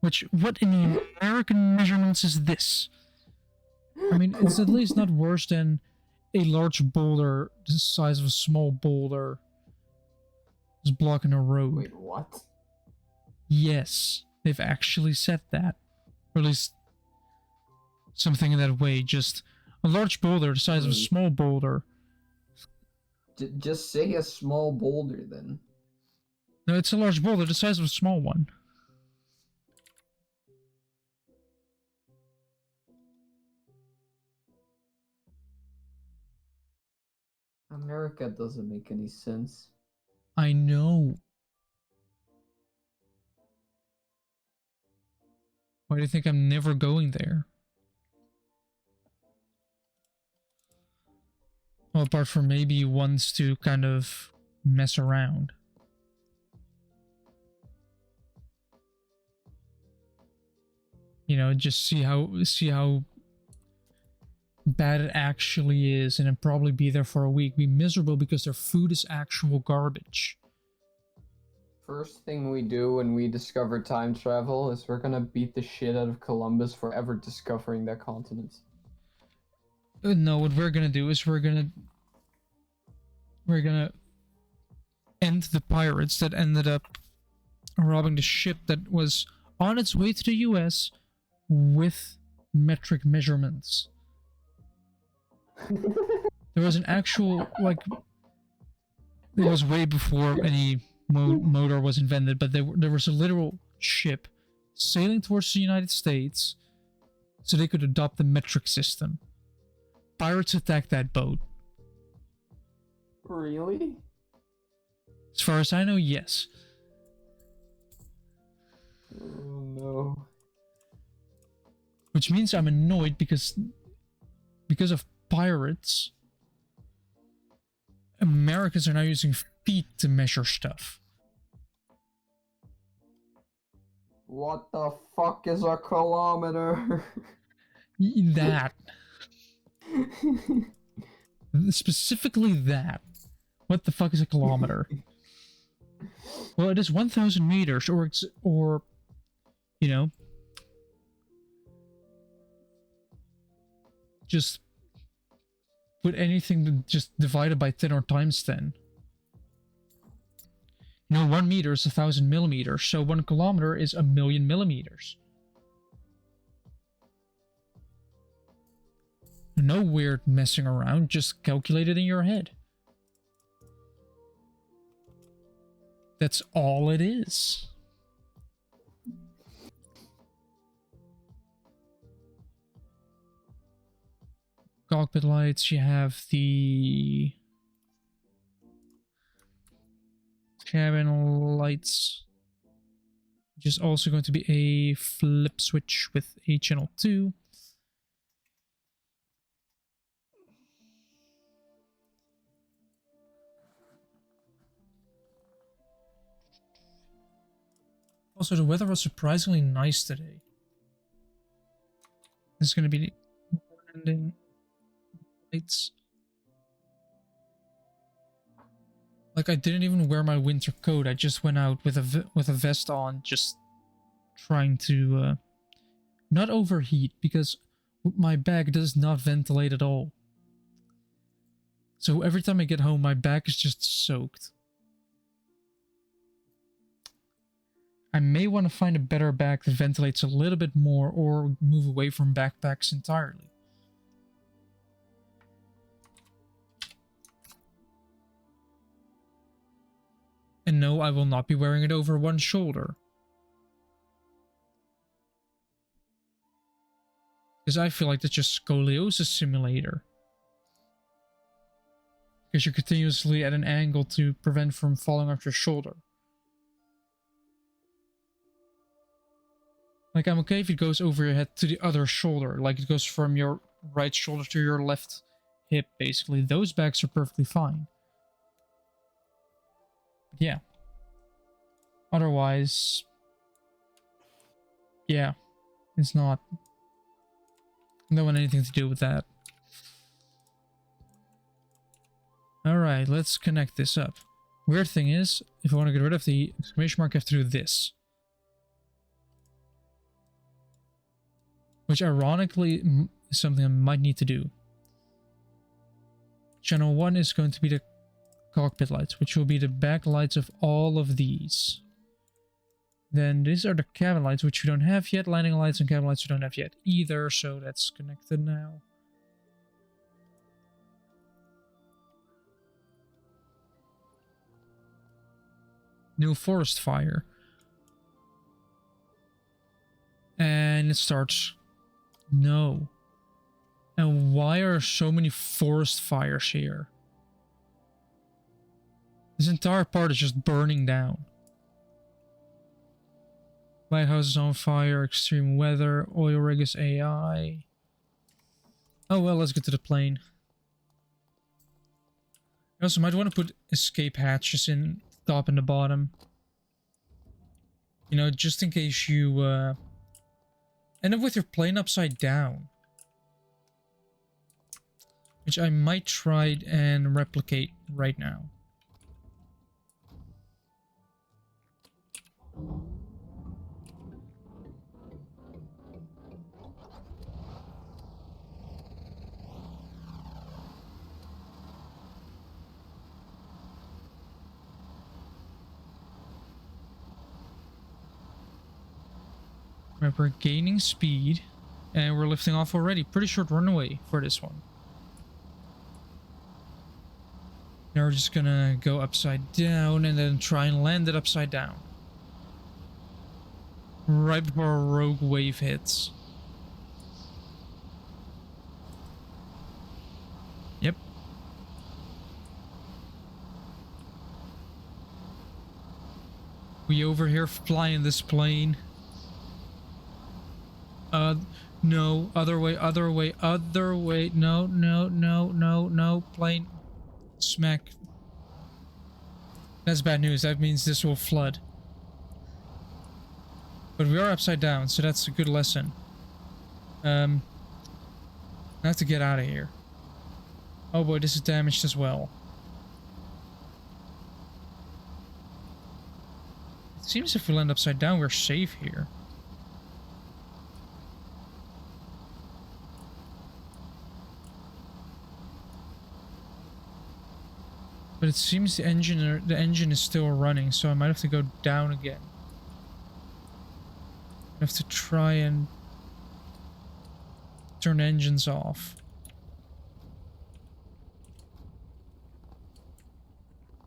Which, what in the American measurements is this? I mean, it's at least not worse than a large boulder the size of a small boulder is blocking a road. Wait, what? Yes, they've actually said that. Or at least something in that way. Just a large boulder the size of a small boulder. Just say a small boulder then. No, it's a large boulder the size of a small one. America doesn't make any sense. I know. Why do you think I'm never going there? Well, apart from maybe once to kind of mess around. You know, just see how bad it actually is, and then probably be there for a week. Be miserable because their food is actual garbage. First thing we do when we discover time travel is we're gonna beat the shit out of Columbus for ever discovering that continent. No, what we're gonna do is we're gonna end the pirates that ended up robbing the ship that was on its way to the US with metric measurements. There was an actual, like, it was way before any motor was invented, but there was a literal ship sailing towards the United States so they could adopt the metric system. pirates attacked that boat. Really? As far as I know, yes. Oh no. Which means I'm annoyed because of pirates, Americans are now using feet to measure stuff. What the fuck is a kilometer? That. Specifically that. What the fuck is a kilometer? Well, it is 1,000 meters, or, you know, just put anything just divided by 10 or times 10. You know, 1 meter is 1,000 millimeters, so 1 kilometer is 1,000,000 millimeters. No weird messing around, just calculate it in your head. That's all it is. Cockpit lights, you have the cabin lights, which is also going to be a flip switch with a channel 2. Also, the weather was surprisingly nice today. This is going to be the ending lights. Like, I didn't even wear my winter coat. I just went out with a vest on, just trying to not overheat, because my bag does not ventilate at all. So every time I get home, my bag is just soaked. I may want to find a better bag that ventilates a little bit more, or move away from backpacks entirely. And no, I will not be wearing it over one shoulder. Because I feel like that's just scoliosis simulator. Because you're continuously at an angle to prevent from falling off your shoulder. Like, I'm okay if it goes over your head to the other shoulder. Like, it goes from your right shoulder to your left hip, basically. Those bags are perfectly fine. But yeah. Otherwise... yeah. It's not... I don't want anything to do with that. Alright, let's connect this up. Weird thing is, if I want to get rid of the exclamation mark, I have to do this. Which ironically is something I might need to do. Channel 1 is going to be the cockpit lights, which will be the back lights of all of these. Then these are the cabin lights, which we don't have yet. Landing lights and cabin lights we don't have yet either, so that's connected now. New forest fire. And it starts... no. And why are so many forest fires here? This entire part is just burning down. Lighthouse is on fire, extreme weather, oil rig is AI. Oh well, let's get to the plane. You also might want to put escape hatches in the top and the bottom. You know, just in case you end up with your plane upside down. Which I might try and replicate right now. We're gaining speed, and we're lifting off already. Pretty short runway for this one. Now we're just gonna go upside down and then try and land it upside down. Right before a rogue wave hits. We over here flying this plane. No, other way, other way, other way. No, no, no, no, no, plane. Smack. That's bad news. That means this will flood. But we are upside down, so that's a good lesson. I have to get out of here. Oh boy, this is damaged as well. It seems if we land upside down, we're safe here. But it seems the engine is still running, so I might have to go down again. I have to try and turn engines off.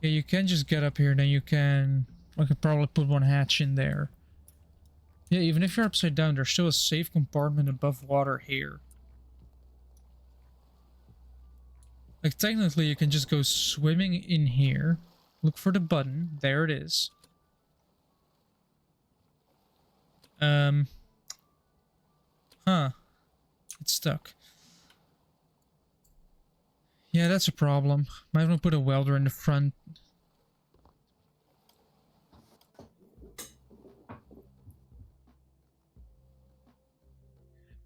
Yeah, you can just get up here, then you can... I could probably put one hatch in there. Yeah, even if you're upside down, there's still a safe compartment above water here. Like, technically, you can just go swimming in here. Look for the button. There it is. Huh. It's stuck. Yeah, that's a problem. Might want to put a welder in the front.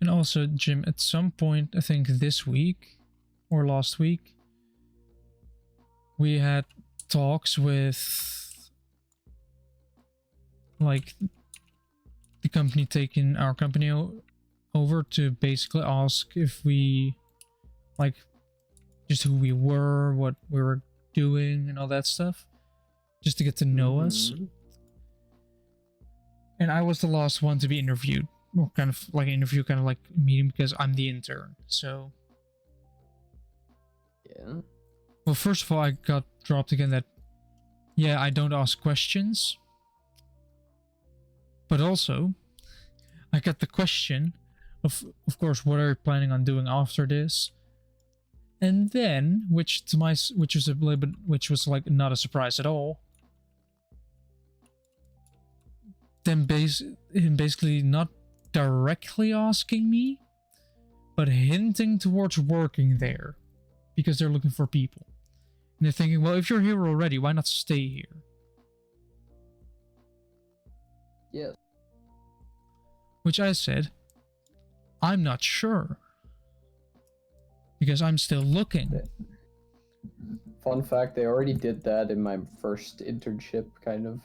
And also, Jim, at some point, I think this week or last week, we had talks with like the company taking our company over to basically ask if we like just who we were, what we were doing and all that stuff, just to get to know us. And I was the last one to be interviewed, or kind of like interview, kind of like meeting, because I'm the intern. So yeah. Well, first of all, I got dropped again that, yeah, I don't ask questions. But also, I got the question of course, what are you planning on doing after this? And then, which was a little bit, which was like not a surprise at all. Then basically not directly asking me, but hinting towards working there, because they're looking for people. And they're thinking, well, if you're here already, why not stay here? Yes. Which I said, I'm not sure. Because I'm still looking. Fun fact, they already did that in my first internship, kind of.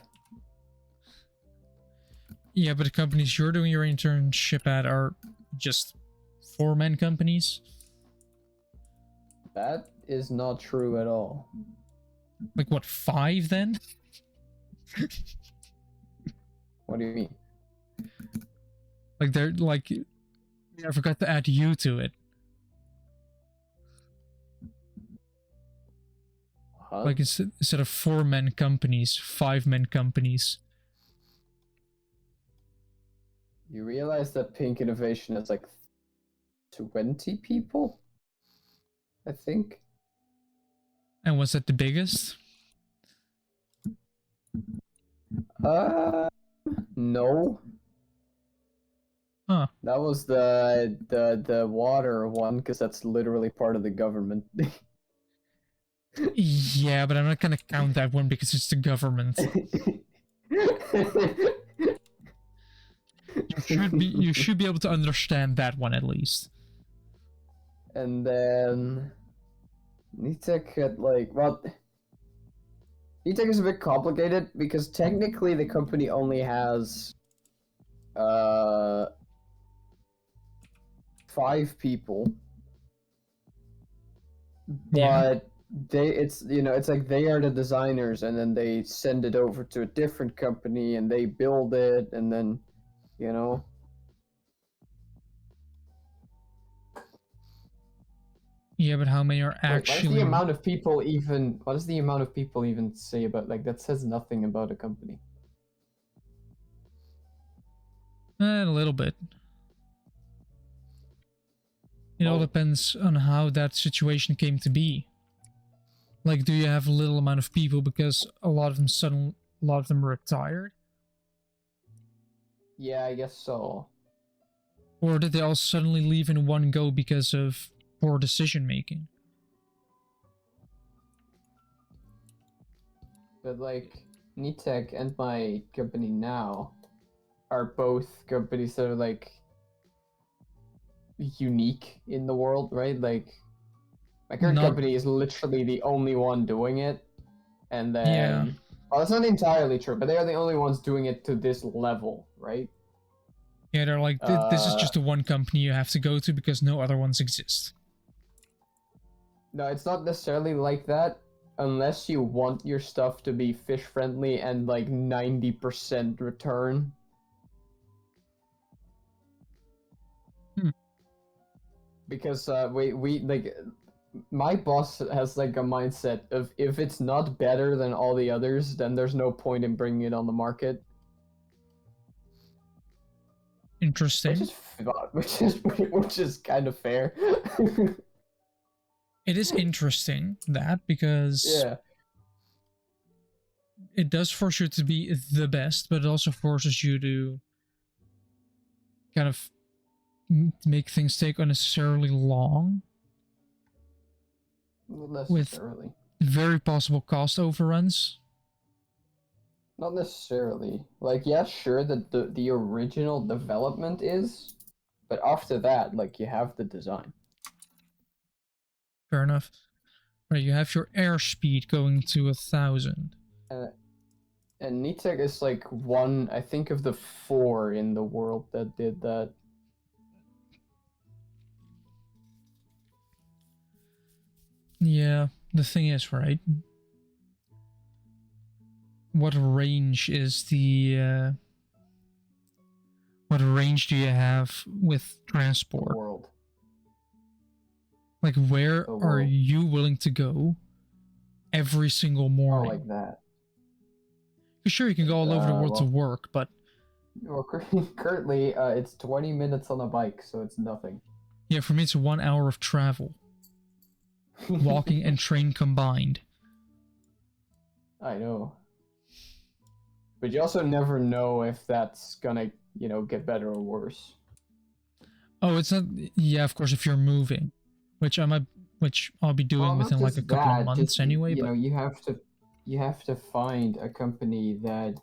Yeah, but the companies you're doing your internship at are just 4-man companies. That is not true at all. Like what, 5 then? What do you mean? Like they're like, I forgot to add you to it. Huh? Like instead of 4-man companies, 5-man companies. You realize that Pink Innovation has like 20 people? I think. And was that the biggest? No. Huh. That was the water one, because that's literally part of the government. Yeah, but I'm not gonna count that one because it's the government. You should be able to understand that one at least. And then Nitec had like, well, Nitec is a bit complicated because technically the company only has 5 people, but it's like they are the designers, and then they send it over to a different company and they build it, and then Yeah, but how many are actually? What is the amount of people even? What does the amount of people even say about, like, that says nothing about a company? A little bit. It all depends on how that situation came to be. Like, do you have a little amount of people because a lot of them retired? Yeah, I guess so. Or did they all suddenly leave in one go because of poor decision making? But like, Nitek and my company now are both companies that are like unique in the world, right? Like, my current Not, company is literally the only one doing it, and yeah. then, well, that's not entirely true, but they are the only ones doing it to this level, right? Yeah, they're like, this is just the one company you have to go to because no other ones exist. No, it's not necessarily like that, unless you want your stuff to be fish friendly and like 90% return. Hmm. Because we like my boss has like a mindset of if it's not better than all the others, then there's no point in bringing it on the market. Interesting. Which is kind of fair. It is interesting that because Yeah. it does force you to be the best, but it also forces you to kind of make things take unnecessarily long Not with necessarily. very possible cost overruns. Not necessarily. Like, yeah, sure, the original development is, but after that, like, you have the design. Fair enough. Right, you have your airspeed going to 1,000. Uh, and Nitek is like one, I think, of the 4 in the world that did that. Yeah, the thing is, right? What range is the what range do you have with The transport? world. Like, where The are world. you willing to go every single Oh, morning? like that. Sure, you can go all over the world to Well, work, but currently, it's 20 minutes on a bike, so it's nothing. yeah, for me it's 1 hour of travel, walking and train combined. I know. But you also never know if that's gonna, get better or worse. Oh, it's not. Yeah, of course, if you're moving, which I might, which I'll be doing Well, not within like a just couple of that, months just anyway. But you have to find a company that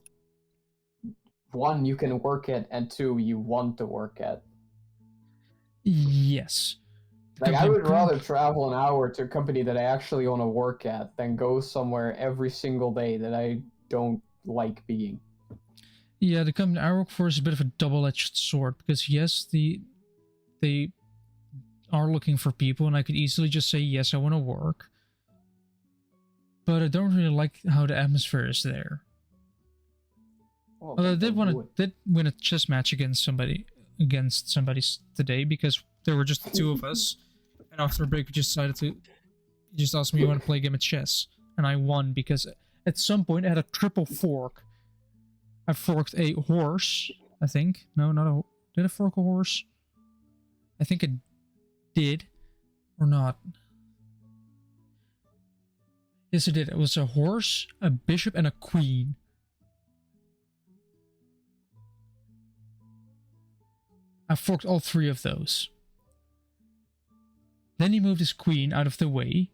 one you can work at and two you want to work at. yes, the Like I company I'm would rather currently, travel an hour to a company that I actually want to work at than go somewhere every single day that I don't like being. yeah, the company I work for is a bit of a double-edged sword because yes, they are looking for people, and I could easily just say yes, I want to work, but I don't really like how the atmosphere is there. Well, Although I then don't do did win a chess match against somebody today because there were just the two of us, and after a break we just decided to he just asked me you want to play a game of chess, and I won because at some point I had a triple fork. I forked a horse, I think. No, not a. Did I fork a horse? I think it did, or not. Yes, it did. It was a horse, a bishop, and a queen. I forked all three of those. Then he moved his queen out of the way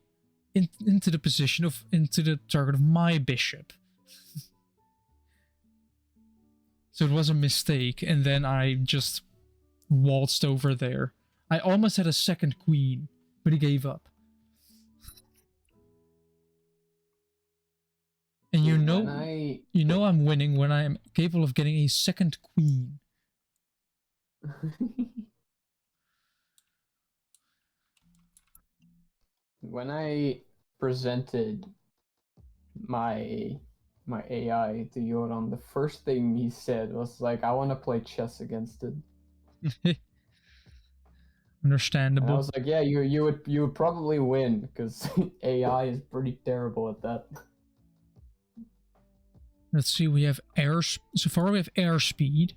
into the target of my bishop. So it was a mistake, and then I just waltzed over there. I almost had a second queen, but he gave up. And Dude, when I you know I'm winning when I am capable of getting a second queen. when I presented my my AI to Yoram, the first thing he said was like, "I want to play chess against it." And I Understandable. was like, "Yeah, you would probably win because AI is pretty terrible at that." Let's see, we have air. So far, we have airspeed.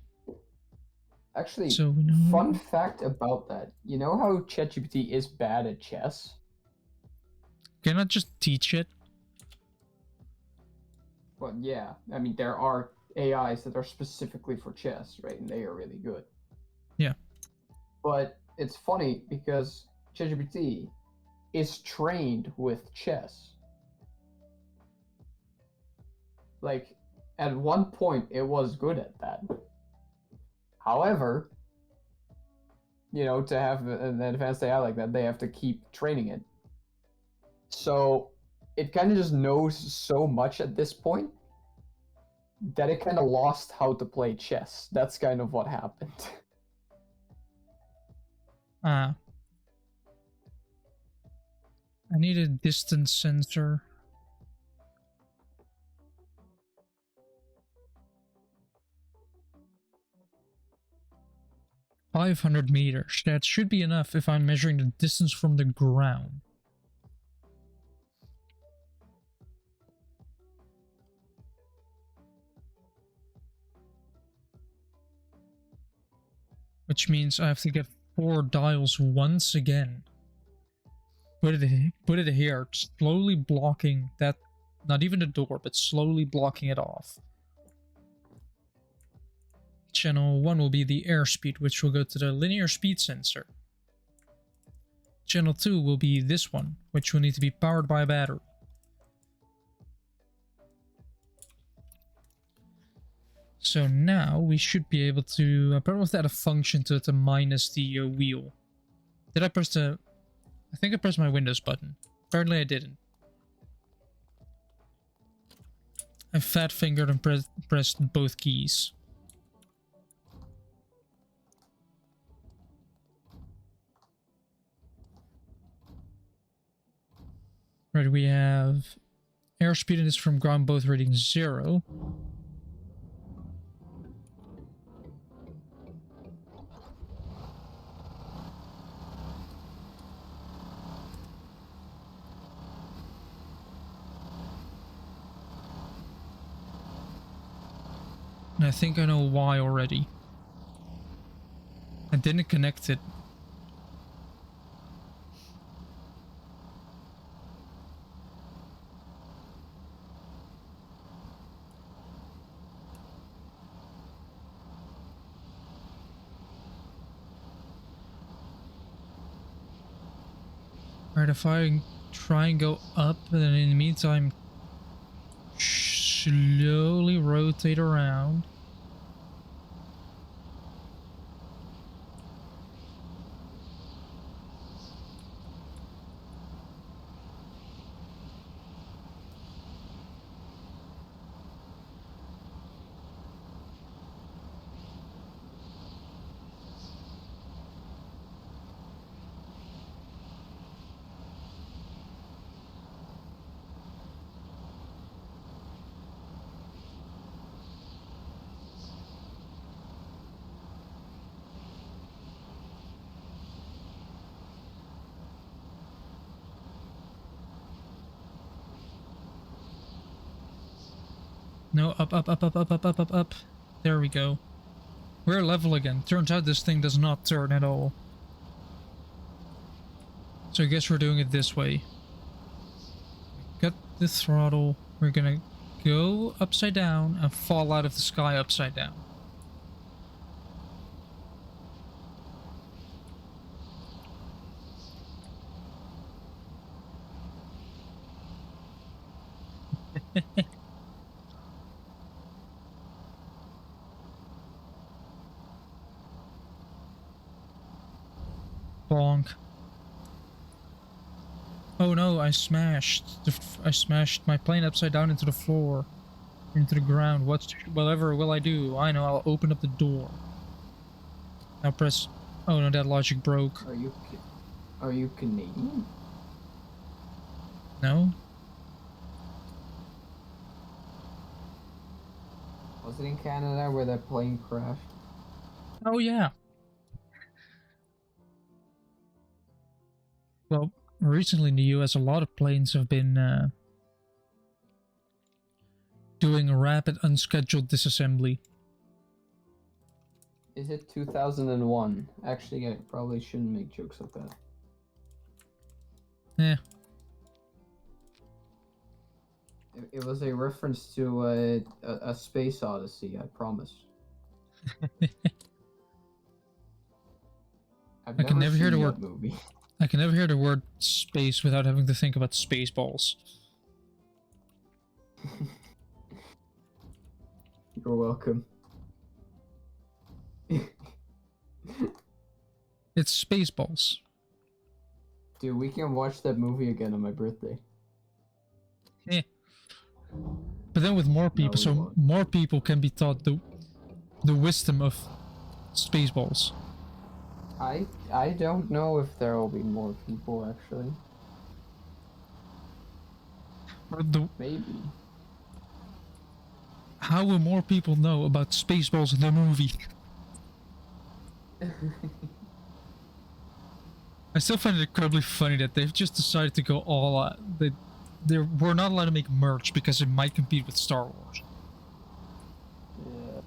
Actually, So we know. fun fact about that: you know how ChatGPT is bad at chess? Can I just teach it? Well, yeah. I mean, there are AIs that are specifically for chess, right? And they are really good. Yeah. But it's funny because ChatGPT is trained with chess. Like, at one point, it was good at that. However, you know, to have an advanced AI like that, they have to keep training it. So it kind of just knows so much at this point that it kind of lost how to play chess. That's kind of what happened. I need a distance sensor. $500 meters. That should be enough if I'm measuring the distance from the ground. Which means I have to get 4 dials once again. Put it here, slowly blocking that, not even the door, but slowly blocking it off. Channel 1 will be the airspeed, which will go to the linear speed sensor. Channel 2 will be this one, which will need to be powered by a battery. So now we should be able to probably add a function to it to minus the wheel. Did I press the... I think I pressed my Windows button. Apparently I didn't. I fat fingered and pressed both keys. Right, we have airspeed in this from ground, both reading 0. And I think I know why already. I didn't connect it. Alright, if I try and go up, and then in the meantime slowly rotate around. No, up. There we go. We're level again. Turns out this thing does not turn at all. So I guess we're doing it this way. Got the throttle. We're gonna go upside down and fall out of the sky upside down. Bonk. Oh no, I smashed my plane upside down into the floor. Into the ground. Whatever will I do? I know, I'll open up the door. Now press... Oh no, that logic broke. Are you Canadian? No? Was it in Canada where that plane crashed? Oh yeah. Well, recently in the US, a lot of planes have been doing a rapid unscheduled disassembly. Is it 2001? Actually, I probably shouldn't make jokes like that. Yeah. It was a reference to a space odyssey, I promise. I've I can never hear seen the that word. movie. I can never hear the word space without having to think about Spaceballs. You're welcome. It's Spaceballs. Dude, we can watch that movie again on my birthday. Eh. But then with more people, we so won't. more people can be taught the wisdom of Spaceballs. I don't know if there will be more people actually. Or Maybe. how will more people know about Spaceballs the movie? I still find it incredibly funny that they've just decided to go all out. We're not allowed to make merch because it might compete with Star Wars. Yeah.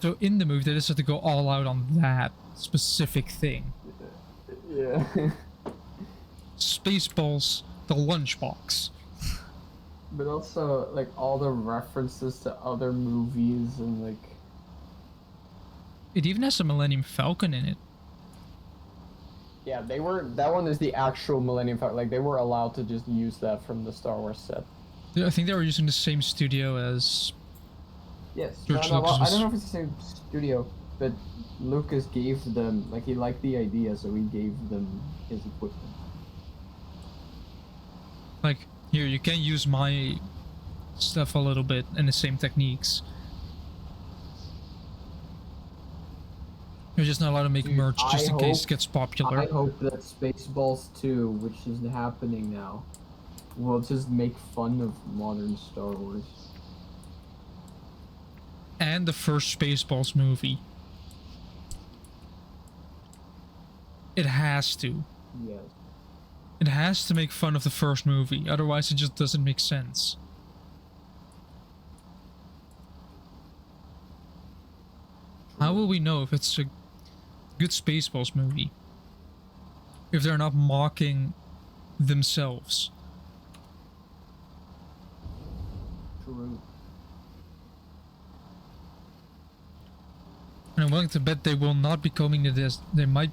So in the movie, they decided to go all out on that specific thing. Yeah. Spaceballs, the lunchbox. But also, like, all the references to other movies and, like... It even has a Millennium Falcon in it. Yeah, they were... That one is the actual Millennium Falcon. Like, they were allowed to just use that from the Star Wars set. I think they were using the same studio as... Yes. George Well, Lucas I don't know if it's the same studio, but Lucas gave them... Like, he liked the idea, so he gave them his equipment. Like, here, you can use my stuff a little bit and the same techniques. You're just not allowed to make Dude, merch just in case it gets I popular. hope that Spaceballs 2, which is happening now, will just make fun of modern Star Wars. And the first Spaceballs movie. It has to. Yes. It has to make fun of the first movie, otherwise it just doesn't make sense. How will we know if it's a good Spaceballs movie if they're not mocking themselves? True. And I'm willing to bet they will not be combing the desert. They might.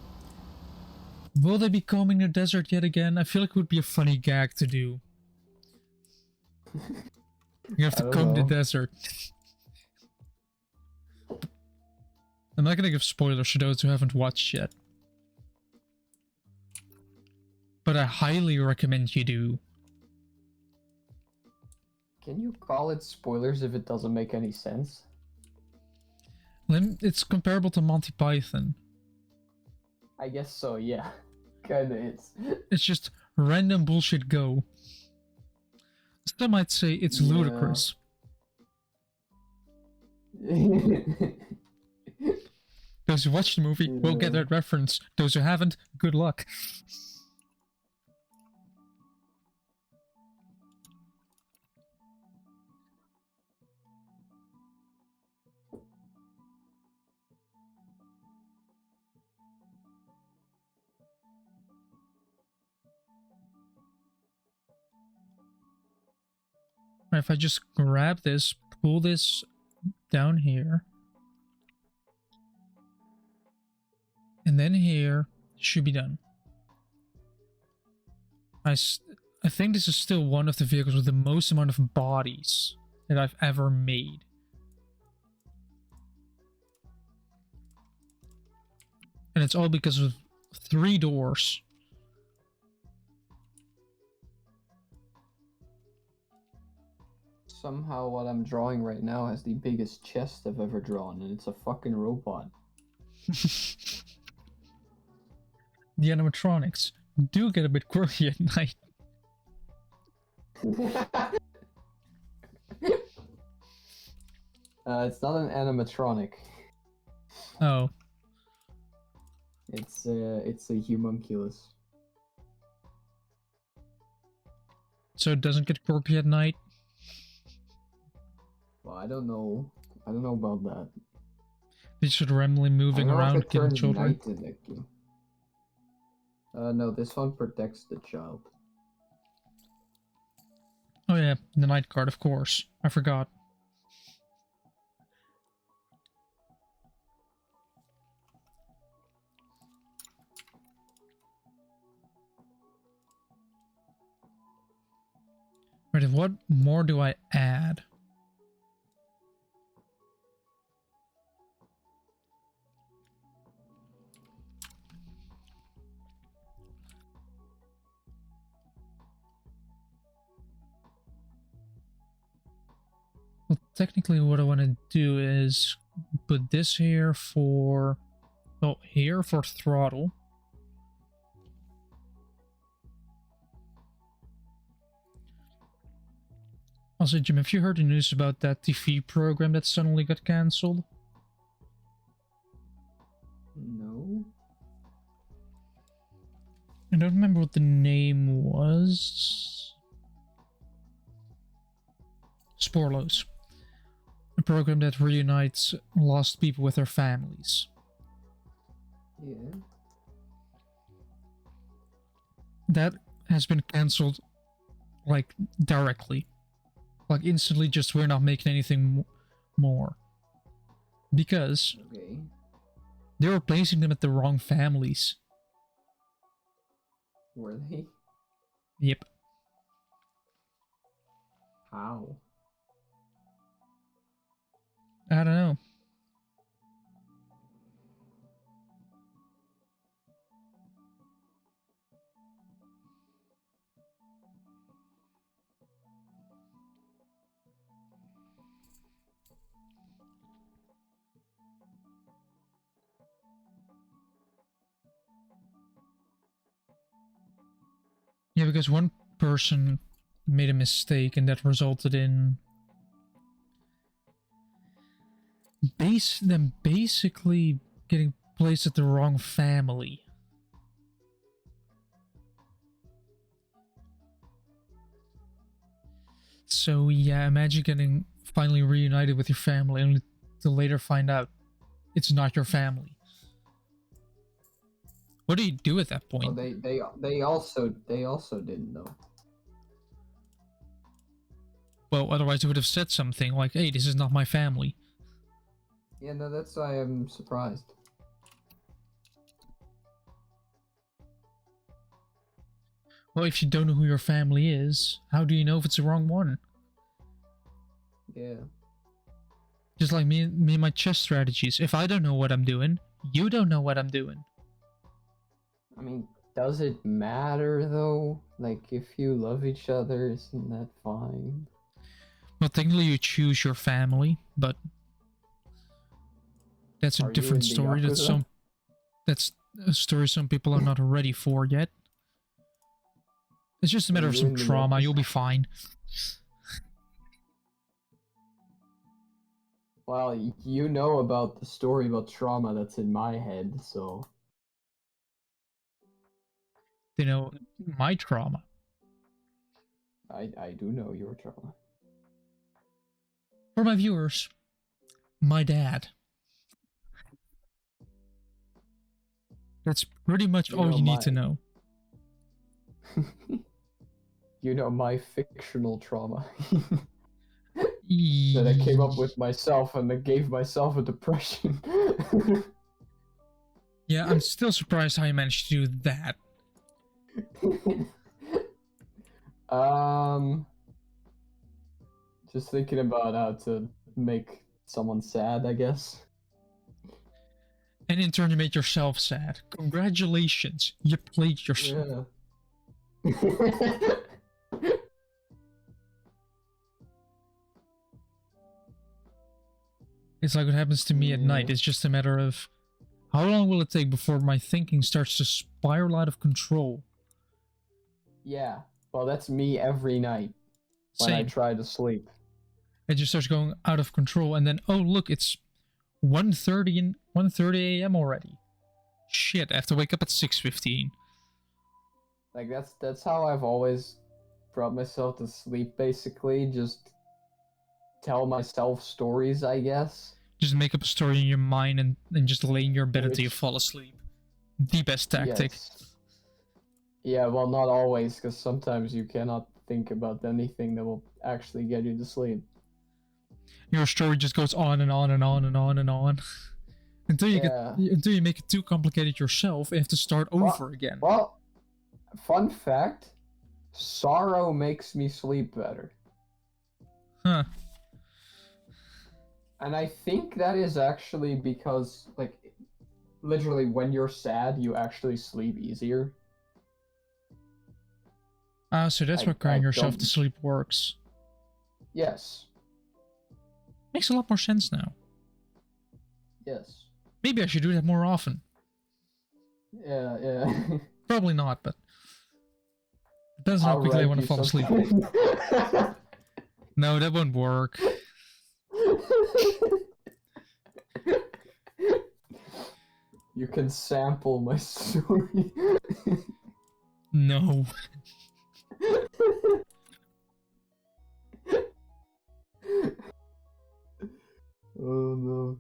Will they be combing the desert yet again? I feel like it would be a funny gag to do. You have to comb the desert. I'm not gonna give spoilers for those who haven't watched yet. But I highly recommend you do. Can you call it spoilers if it doesn't make any sense? It's comparable to Monty Python. I guess so, yeah. Kinda is. It's just random bullshit go. Some might say it's ludicrous. Those who watch the movie will get that reference. Those who haven't, good luck. If I just grab this, pull this down here, and then here, should be done. I think this is still one of the vehicles with the most amount of bodies that I've ever made. And it's all because of 3 doors. Somehow what I'm drawing right now has the biggest chest I've ever drawn, and it's a fucking robot. The animatronics do get a bit quirky at night. It's not an animatronic. Oh. It's a homunculus. So it doesn't get quirky at night? Well, I don't know. I don't know about that. They just randomly moving around killing children. Night in that game. No, this one protects the child. Oh Oh yeah, the night guard, of course. I forgot. Right, what more do I add? Well, technically what I want to do is put this here for... Oh, here for throttle. Also, Jim, have you heard the news about that TV program that suddenly got cancelled? No. I don't remember what the name was. Sporlos. A program that reunites lost people with their families. Yeah. That has been cancelled, like, directly. Like, instantly, just we're not making anything more. Because Okay. they were placing them at the wrong families. Were they? Yep. How? I don't know. Yeah, because one person made a mistake and that resulted in them basically getting placed at the wrong family. So yeah, imagine getting finally reunited with your family only to later find out it's not your family. What do you do at that point? Oh, they also didn't know. Well, otherwise they would have said something like, "Hey, this is not my family." Yeah, no, that's why I'm surprised. Well, if you don't know who your family is, how do you know if it's the wrong one? Yeah. Just like me and my chess strategies. If I don't know what I'm doing, you don't know what I'm doing. I mean, does it matter though? Like, if you love each other, isn't that fine? Well, technically you choose your family, but that's a Are you different in the story. Yakuza? That's a story some people are not ready for yet. It's just a matter Are of you some in the trauma. Yakuza? You'll be fine. Well, you know about the story about trauma that's in my head, so... You know, my trauma. I do know your trauma. For my viewers, my dad. That's pretty much all you need to know. You know my fictional trauma. That I came up with myself and that gave myself a depression. Yeah, I'm still surprised how you managed to do that. Just thinking about how to make someone sad, I guess. And in turn, you made yourself sad. Congratulations, you played yourself. Yeah. It's like what happens to me at night. It's just a matter of how long will it take before my thinking starts to spiral out of control. Yeah. Well, that's me every night when I Same. try to sleep. It just starts going out of control, and then, oh look, it's 1:30 a.m. already. Shit, I have to wake up at 6:15. Like that's how I've always brought myself to sleep, basically. Just tell myself stories, I guess. Just make up a story in your mind and just lay in your bed until you fall asleep. The best tactic. Yes. Yeah, well, not always, because sometimes you cannot think about anything that will actually get you to sleep. Your story just goes on and on and on and on and on. Until you make it too complicated yourself, you have to start over again. Well, fun fact, sorrow makes me sleep better. Huh. And I think that is actually because, like, literally when you're sad, you actually sleep easier. Ah, so that's why crying yourself to sleep works. Yes. Makes a lot more sense now. Yes. Maybe I should do that more often. Yeah. Probably not, but depends on how quickly I want to fall asleep. No, that won't work. You can sample my story. No. Oh no.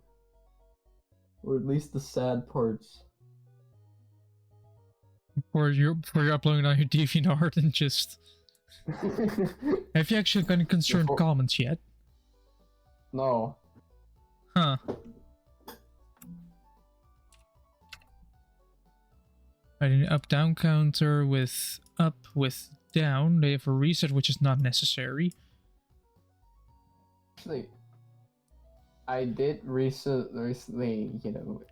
Or at least the sad parts. Or you're uploading on your DeviantArt and just... Have you actually got any concerned comments yet? No. Huh. Right, an up-down counter with up with down. They have a reset, which is not necessary. Actually, I did recently, you know,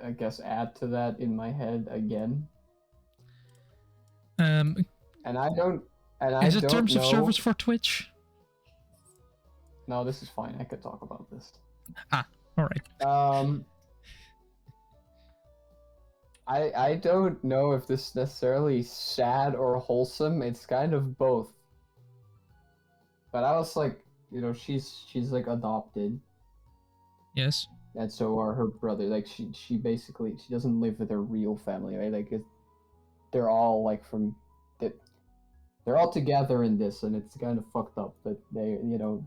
I guess add to that in my head again. And I don't is it terms know... of service for Twitch? No, this is fine. I could talk about this. Ah, alright. I don't know if this is necessarily sad or wholesome. It's kind of both. But I was like, you know, she's like adopted. Yes. And so are her brother. Like she basically she doesn't live with her real family, right? Like they're all like from they're all together in this, and it's kind of fucked up that they, you know.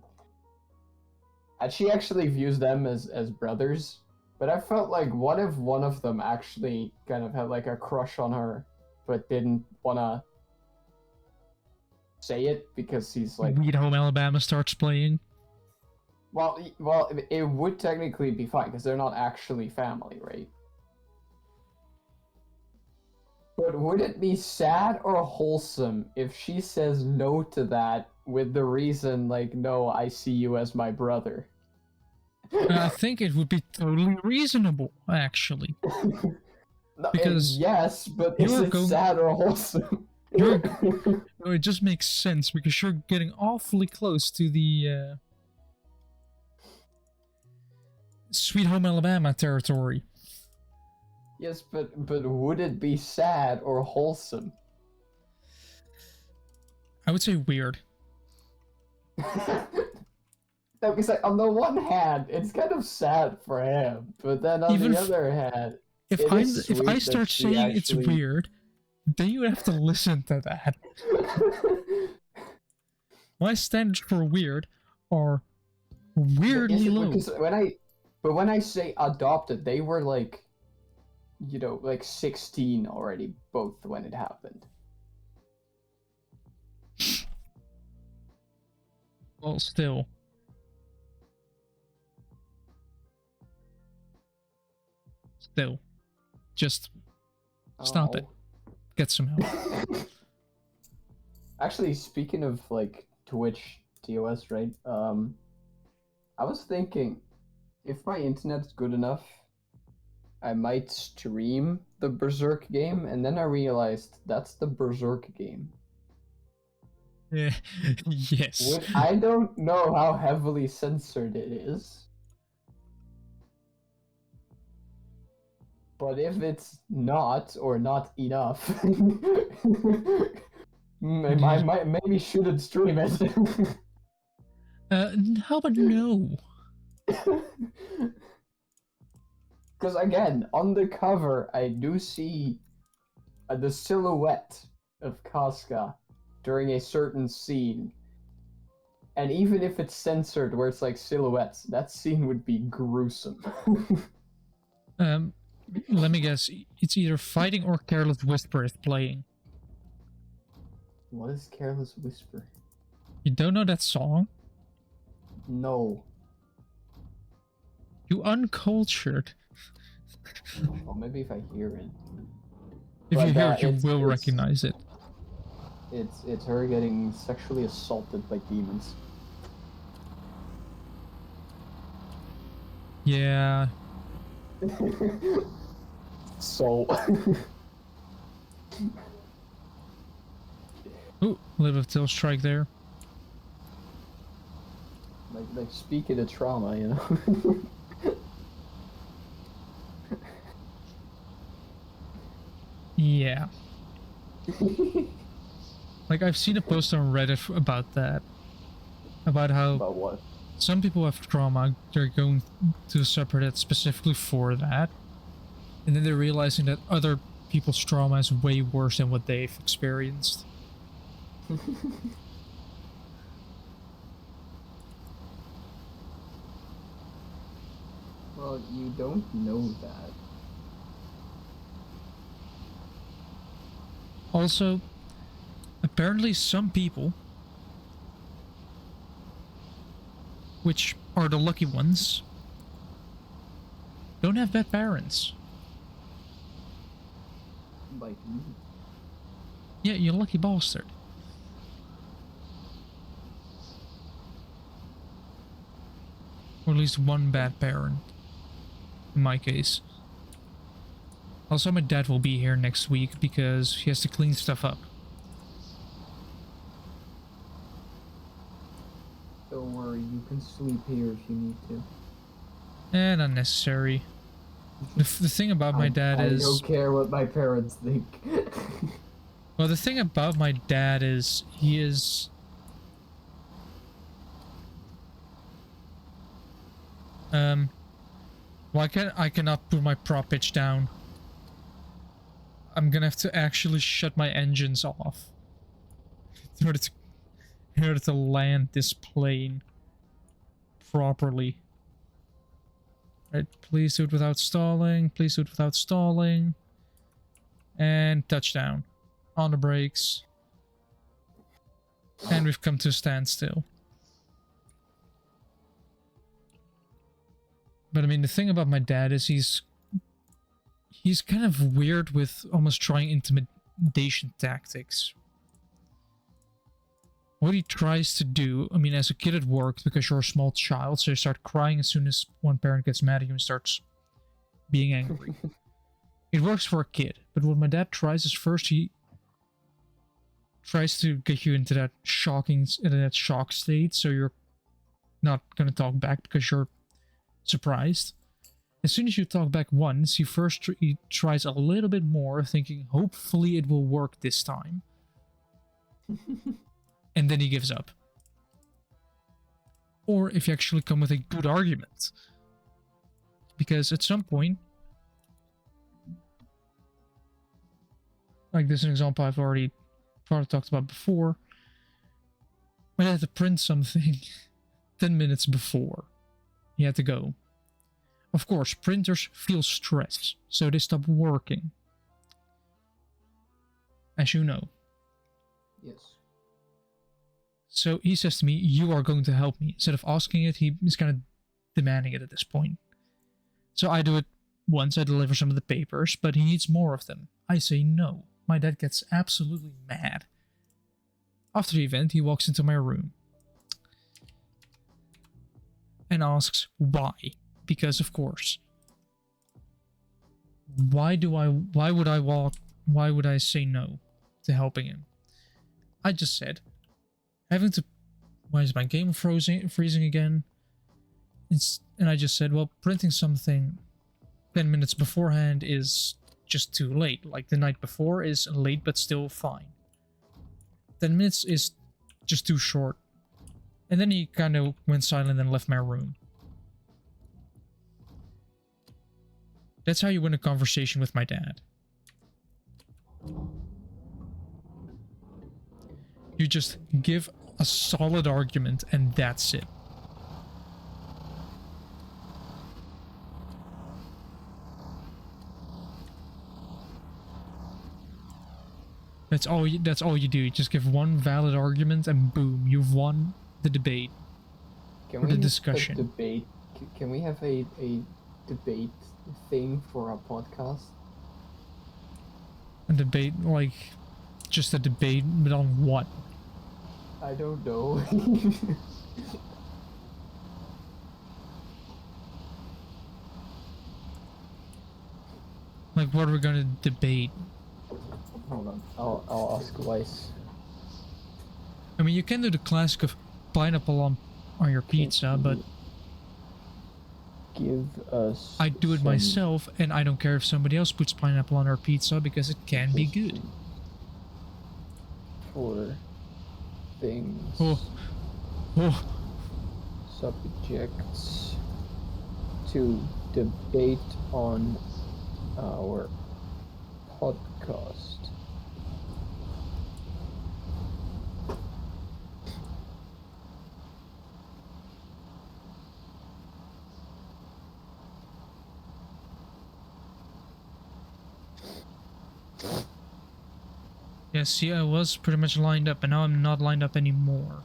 And she actually views them as brothers. But I felt like, what if one of them actually kind of had like a crush on her, but didn't wanna say it because he's like... Sweet Home Alabama starts playing. Well, it would technically be fine because they're not actually family, right? But would it be sad or wholesome if she says no to that with the reason like, no, I see you as my brother? I think it would be totally reasonable, actually. No, because yes, but is it sad or wholesome? It just makes sense because you're getting awfully close to the Sweet Home Alabama territory. Yes, but would it be sad or wholesome? I would say weird. No, because like, on the one hand, it's kind of sad for him, but then on the other hand, if I start saying it's weird, then you have to listen to that. My standards for weird are weirdly low. Because when I say adopted, they were like, you know, like 16 already, both when it happened. Well, still. Just stop it. Get some help. Actually, speaking of like Twitch TOS, right? I was thinking, if my internet's good enough, I might stream the Berserk game, and then I realized that's the Berserk game. Yes. I don't know how heavily censored it is. But if it's not, or not enough, I maybe shouldn't stream it. How about no? Because again, on the cover, I do see the silhouette of Casca during a certain scene. And even if it's censored where it's like silhouettes, that scene would be gruesome. Let me guess. It's either Fighting or Careless Whisper is playing. What is Careless Whisper? You don't know that song? No. You uncultured. Well, maybe if I hear it. If you But, hear it, you it's- will it's- recognize it. It's her getting sexually assaulted by demons. Yeah. So. Ooh, a little bit of tail strike there. like speaking of trauma, you know. Yeah. Like, I've seen a post on Reddit about that. About how About what? some people have trauma, they're going to a subreddit specifically for that. And then they're realizing that other people's trauma is way worse than what they've experienced. Well, you don't know that. Also, apparently some people, which are the lucky ones, don't have bad parents. Like me. Yeah, you lucky bastard. Or at least one bad parent. In my case. Also, my dad will be here next week because he has to clean stuff up. Don't worry, you can sleep here if you need to. And unnecessary. The thing about my dad is... I don't care what my parents think. Well, the thing about my dad is he is... Well, I cannot put my prop pitch down. I'm gonna have to actually shut my engines off in order to land this plane properly. Right, please do it without stalling. Please do it without stalling. And touchdown. On the brakes. And we've come to a standstill. But I mean, the thing about my dad is he's kind of weird with almost trying intimidation tactics. What he tries to do, I mean, as a kid it worked because you're a small child, so you start crying as soon as one parent gets mad at you and starts being angry. It works for a kid, but what my dad tries is first he tries to get you into that shock state, so you're not gonna talk back because you're surprised. As soon as you talk back once, he tries a little bit more, thinking hopefully it will work this time. And then he gives up. Or if you actually come with a good argument. Because at some point, like this is an example I've already probably talked about before, when I had to print something 10 minutes before he had to go. Of course, printers feel stress, so they stop working. As you know. Yes. So he says to me, you are going to help me. Instead of asking it, he is kind of demanding it at this point. So I do it once, I deliver some of the papers, but he needs more of them. I say no. My dad gets absolutely mad. After the event, he walks into my room and asks why. Because of course. Why would I say no to helping him? I just said, why is my game freezing again? And I just said, well, printing something 10 minutes beforehand is just too late. Like the night before is late but still fine. 10 minutes is just too short. And then he kind of went silent and left my room. That's how you win a conversation with my dad. You just give a solid argument and that's it. That's all you do. You just give one valid argument, and boom, you've won the debate. Can or we the have discussion. a debate? Can we have a debate thing for our podcast? A debate, like, just a debate, but on what? I don't know. Like, what are we gonna debate? Hold on, I'll ask Weiss. I mean, you can do the classic of pineapple on your pizza, but Give us. I do it myself, and I don't care if somebody else puts pineapple on our pizza because it can be good. For things. Oh. Subjects to debate on our podcast. Yeah, see, I was pretty much lined up, and now I'm not lined up anymore.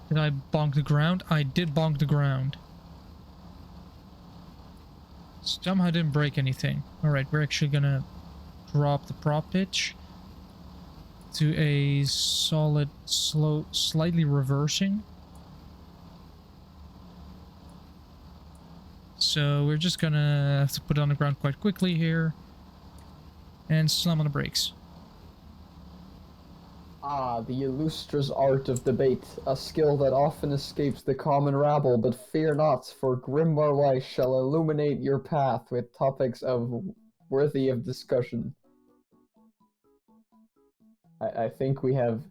Did I bonk the ground? I did bonk the ground. Somehow I didn't break anything. Alright, we're actually gonna drop the prop pitch to a solid, slow, slightly reversing. So we're just gonna have to put it on the ground quite quickly here and slam on the brakes. Ah, the illustrious art of debate, a skill that often escapes the common rabble, but fear not, for Grimoire Weiss shall illuminate your path with topics worthy of discussion. I think we have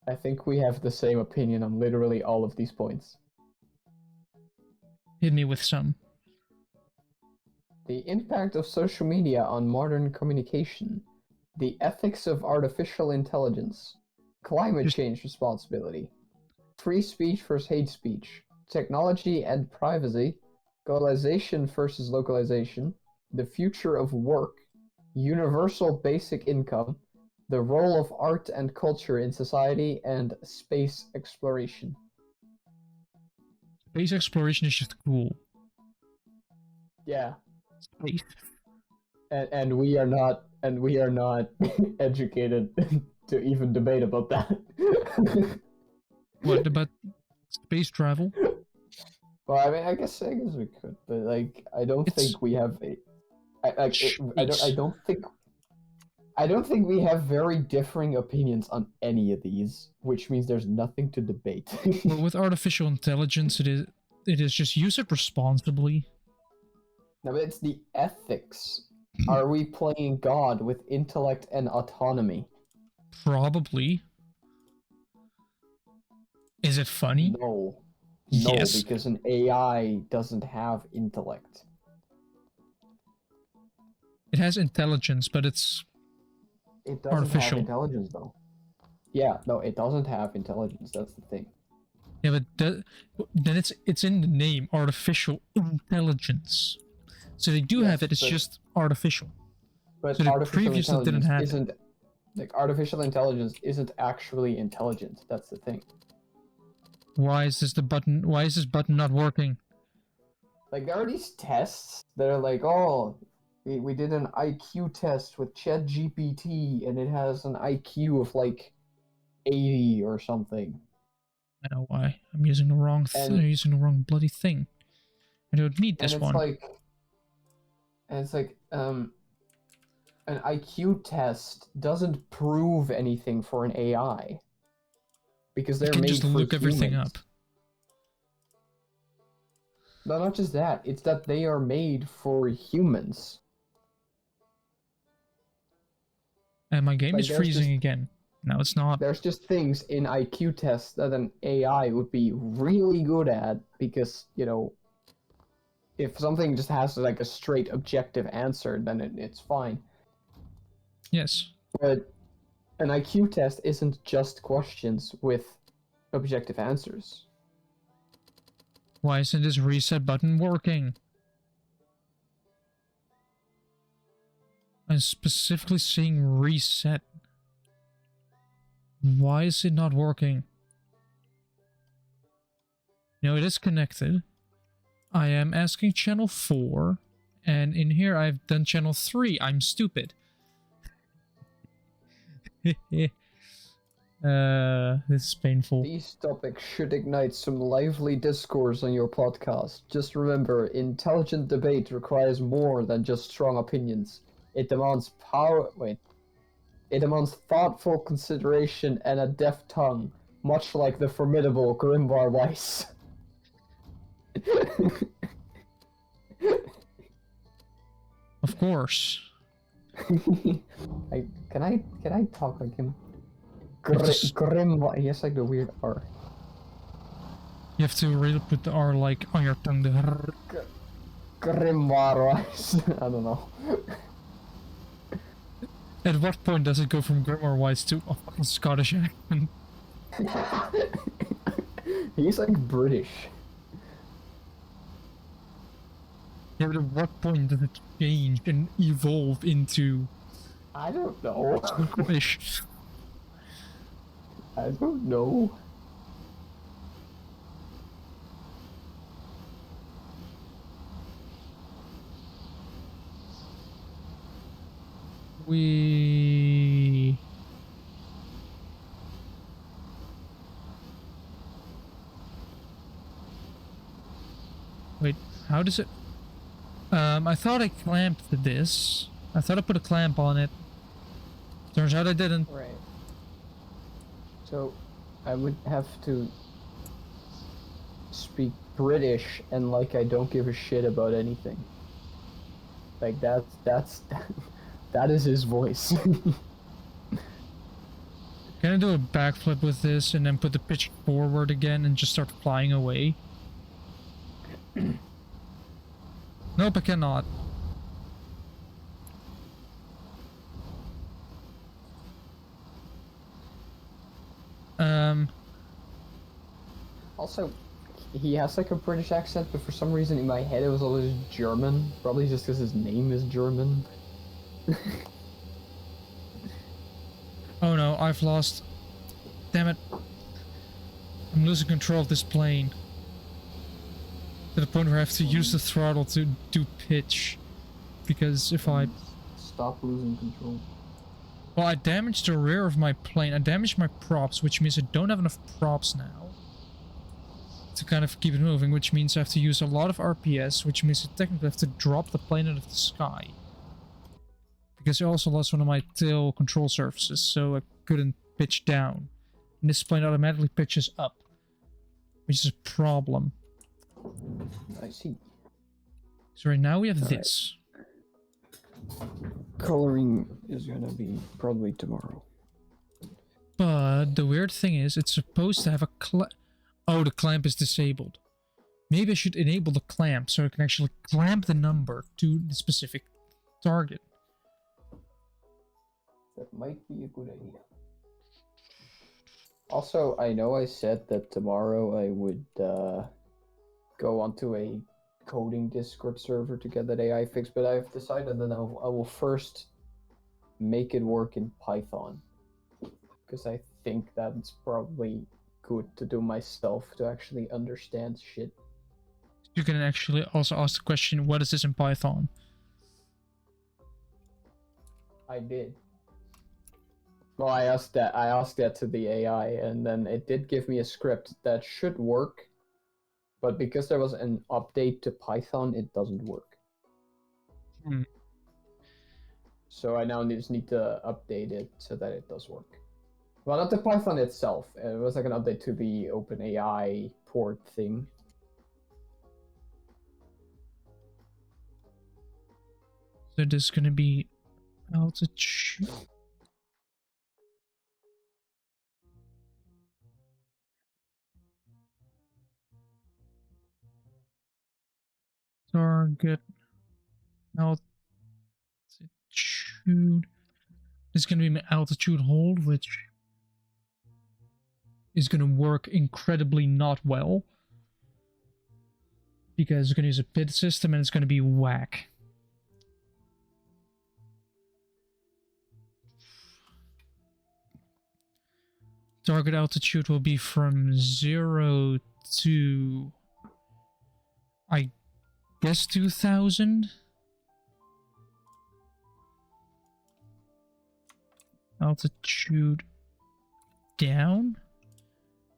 the same opinion on literally all of these points. Hit me with some. The impact of social media on modern communication. The ethics of artificial intelligence. Climate change responsibility. Free speech versus hate speech. Technology and privacy. Globalization versus localization. The future of work. Universal basic income. The role of art and culture in society, and space exploration. Space exploration is just cool. Yeah. Space. And we are not educated to even debate about that. What about space travel? Well, I mean, I guess we could, but like, I don't think we have a. I don't think we have very differing opinions on any of these, which means there's nothing to debate. Well, with artificial intelligence, it is just use it responsibly. No, but it's the ethics. Are we playing God with intellect and autonomy? Probably. Is it funny? No. Yes. Because an AI doesn't have intellect. It has intelligence, but it doesn't artificial. Have intelligence, though. Yeah, no, it doesn't have intelligence. That's the thing. Yeah, but then it's in the name, artificial intelligence. So they do have it. It's just artificial. But so artificial intelligence didn't have isn't like artificial intelligence isn't actually intelligent. That's the thing. Why is this button not working? Like, there are these tests that are like, oh, we did an IQ test with ChatGPT and it has an IQ of like 80 or something. I know why. I'm using the wrong bloody thing. I don't need this one. It's like an IQ test doesn't prove anything for an AI. Because they're made just for look everything humans. up. No, not just that. It's that they are made for humans. And my game is freezing again. No, it's not. There's just things in IQ tests that an AI would be really good at because, you know, if something just has like a straight objective answer, then it's fine. Yes. But an IQ test isn't just questions with objective answers. Why isn't this reset button working? I'm specifically saying reset. Why is it not working? No, it is connected. I am asking channel 4, and in here I've done channel 3. I'm stupid. This is painful. These topics should ignite some lively discourse on your podcast. Just remember, intelligent debate requires more than just strong opinions. It demands It demands thoughtful consideration and a deft tongue, much like the formidable Grimvar Weiss. Of course. Can I talk like him? Just- Grimvar. He has like the weird R. You have to really put the R like on your tongue. Grimvar Weiss. I don't know. At what point does it go from Grimoire Wise to a fucking Scottish accent? He's like British. Yeah, but at what point does it change and evolve into I don't know. Scottish? I don't know. We... Wait, how does it... I thought I clamped this. I thought I put a clamp on it. Turns out I didn't. Right. So, I would have to speak British and like I don't give a shit about anything. Like that is his voice. Can I do a backflip with this and then put the pitch forward again and just start flying away? Nope, I cannot. Also, he has like a British accent, but for some reason in my head it was always German. Probably just because his name is German. Oh no, I've lost... Damn it. I'm losing control of this plane. To the point where I have to use the throttle to do pitch. Because if I... Stop losing control. Well, I damaged the rear of my plane. I damaged my props, which means I don't have enough props now to kind of keep it moving, which means I have to use a lot of RPS, which means I technically have to drop the plane out of the sky. Because I also lost one of my tail control surfaces, so I couldn't pitch down. And this plane automatically pitches up, which is a problem. I see. So right now we have All right. this. Coloring is gonna be probably tomorrow. But the weird thing is, it's supposed to have a Oh, the clamp is disabled. Maybe I should enable the clamp so I can actually clamp the number to the specific target. That might be a good idea. Also, I know I said that tomorrow I would go onto a coding Discord server to get that AI fixed, but I've decided that I will first make it work in Python. Because I think that's probably good to do myself to actually understand shit. You can actually also ask the question, what is this in Python? I did. Well, I asked that to the AI, and then it did give me a script that should work, but because there was an update to Python, it doesn't work. So I now just need to update it so that it does work. Well, not the Python itself. It was like an update to the OpenAI port thing. So there's gonna be altitude. Target altitude. It's gonna be my altitude hold, which is gonna work incredibly not well. Because it's gonna use a PID system and it's gonna be whack. Target altitude will be from 0 to, I guess, 2000. Altitude down.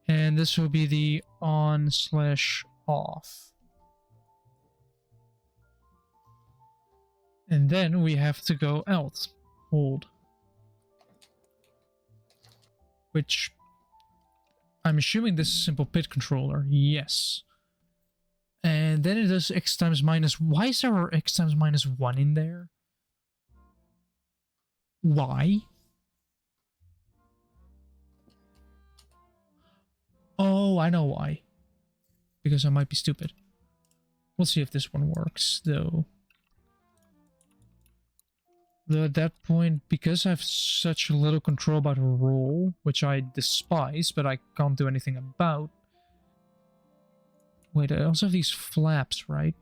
And this will be the on/off. And then we have to go out. Hold. Which, I'm assuming this is simple pit controller. Yes. And then it does x times minus... Why is there x times minus 1 in there? Why? Oh, I know why. Because I might be stupid. We'll see if this one works, though. Though at that point, because I have such little control about roll, which I despise, but I can't do anything about. Wait, I also have these flaps, right?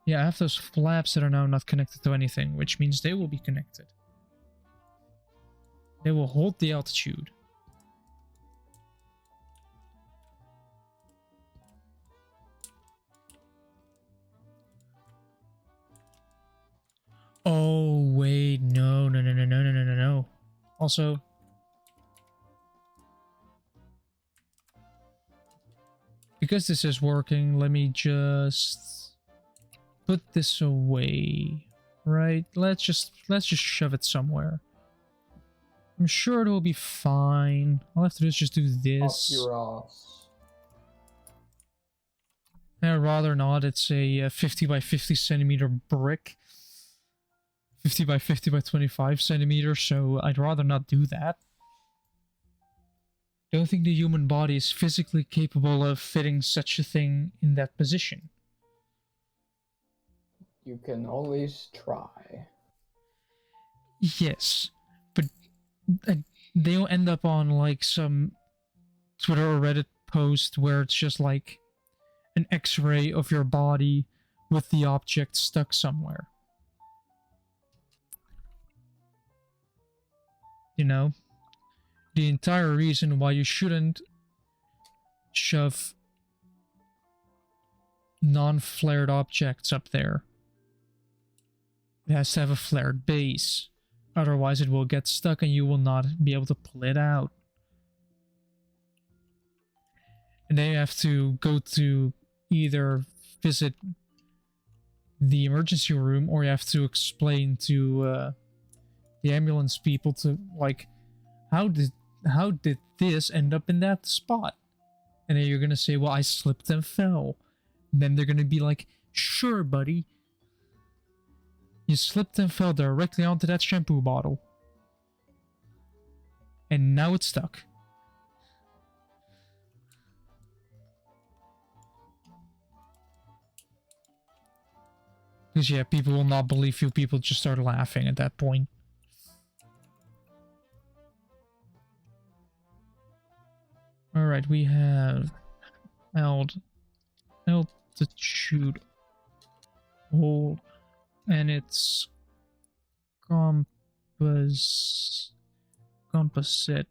Yeah, I have those flaps that are now not connected to anything, which means they will be connected. They will hold the altitude. Oh, wait, no. Also, because this is working, let me just put this away, right? Let's just shove it somewhere. I'm sure it will be fine. All I have to do is just do this. Up your ass. I'd rather not. It's a 50 by 50 centimeter brick. 50 by 50 by 25 centimeters, so I'd rather not do that. Don't think the human body is physically capable of fitting such a thing in that position. You can always try. Yes, but they'll end up on like some Twitter or Reddit post where it's just like an X-ray of your body with the object stuck somewhere. You know, the entire reason why you shouldn't shove non-flared objects up there. It has to have a flared base. Otherwise it will get stuck and you will not be able to pull it out. And then you have to go to either visit the emergency room or you have to explain to the ambulance people to like, how did this end up in that spot? And then you're gonna say, well, I slipped and fell. And then they're gonna be like, sure, buddy. You slipped and fell directly onto that shampoo bottle. And now it's stuck. Because yeah, people will not believe you. People just start laughing at that point. Alright, we have altitude hold, and it's composite,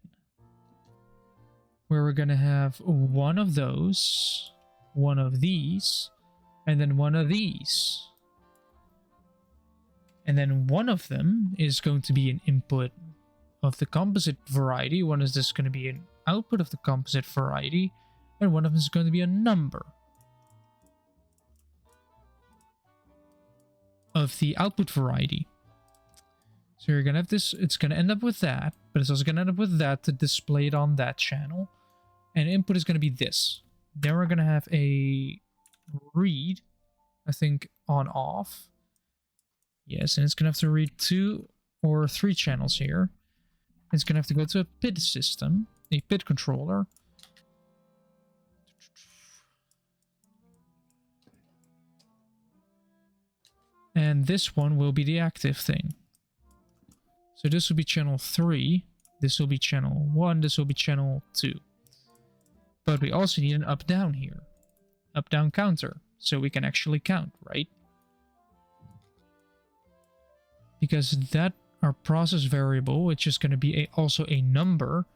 where we're gonna have one of those, one of these, and then one of these. And then one of them is going to be an input of the composite variety, one is just going to be an output of the composite variety, and one of them is going to be a number of the output variety. So you're going to have this, it's going to end up with that, but it's also going to end up with that to display it on that channel. And input is going to be this. Then we're going to have a read, I think, on off. Yes, and it's going to have to read 2 or 3 channels here. It's going to have to go to a PID system, a PID controller. And this one will be the active thing. So this will be channel 3, this will be channel 1, this will be channel 2. But we also need an up-down here. Up-down counter, so we can actually count, right? Because that, our process variable, which is going to be also a number,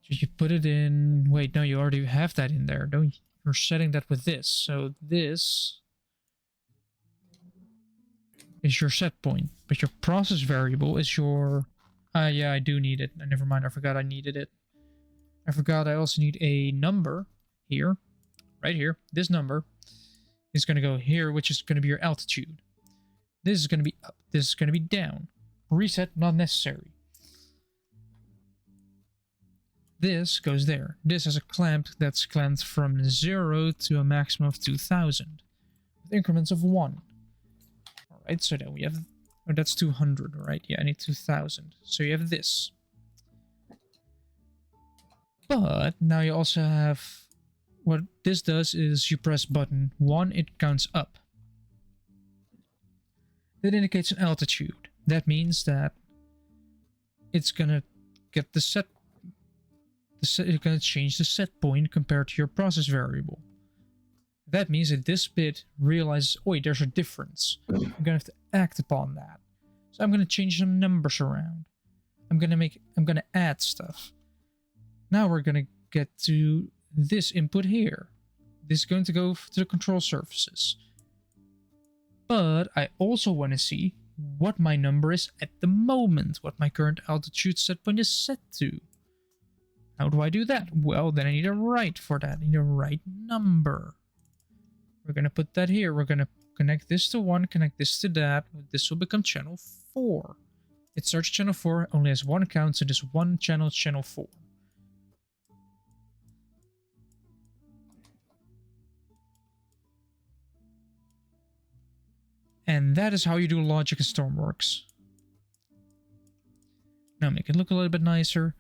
So you put it in... Wait, no, you already have that in there, don't you? You're setting that with this. So this is your set point. But your process variable is your... yeah, I do need it. Never mind, I forgot I needed it. I forgot I also need a number here. Right here. This number is going to go here, which is going to be your altitude. This is going to be up. This is going to be down. Reset, not necessary. This goes there. This has a clamp that's clamped from 0 to a maximum of 2000 with increments of 1. Alright, so then we have... Oh, that's 200, right? Yeah, I need 2000. So you have this. But now you also have... What this does is you press button 1, it counts up. That indicates an altitude. That means that it's gonna get the set... It's gonna change the set point compared to your process variable. That means that this bit realizes, oh, there's a difference. I'm gonna have to act upon that. So I'm gonna change some numbers around. I'm gonna add stuff. Now we're gonna get to this input here. This is going to go to the control surfaces. But I also want to see what my number is at the moment, what my current altitude set point is set to. How do I do that? Well, then I need a right for that. I need a right number. We're going to put that here. We're going to connect this to 1, connect this to that. This will become channel 4. It starts channel 4, only has 1 count, so this one channel is channel 4. And that is how you do logic in Stormworks. Now make it look a little bit nicer.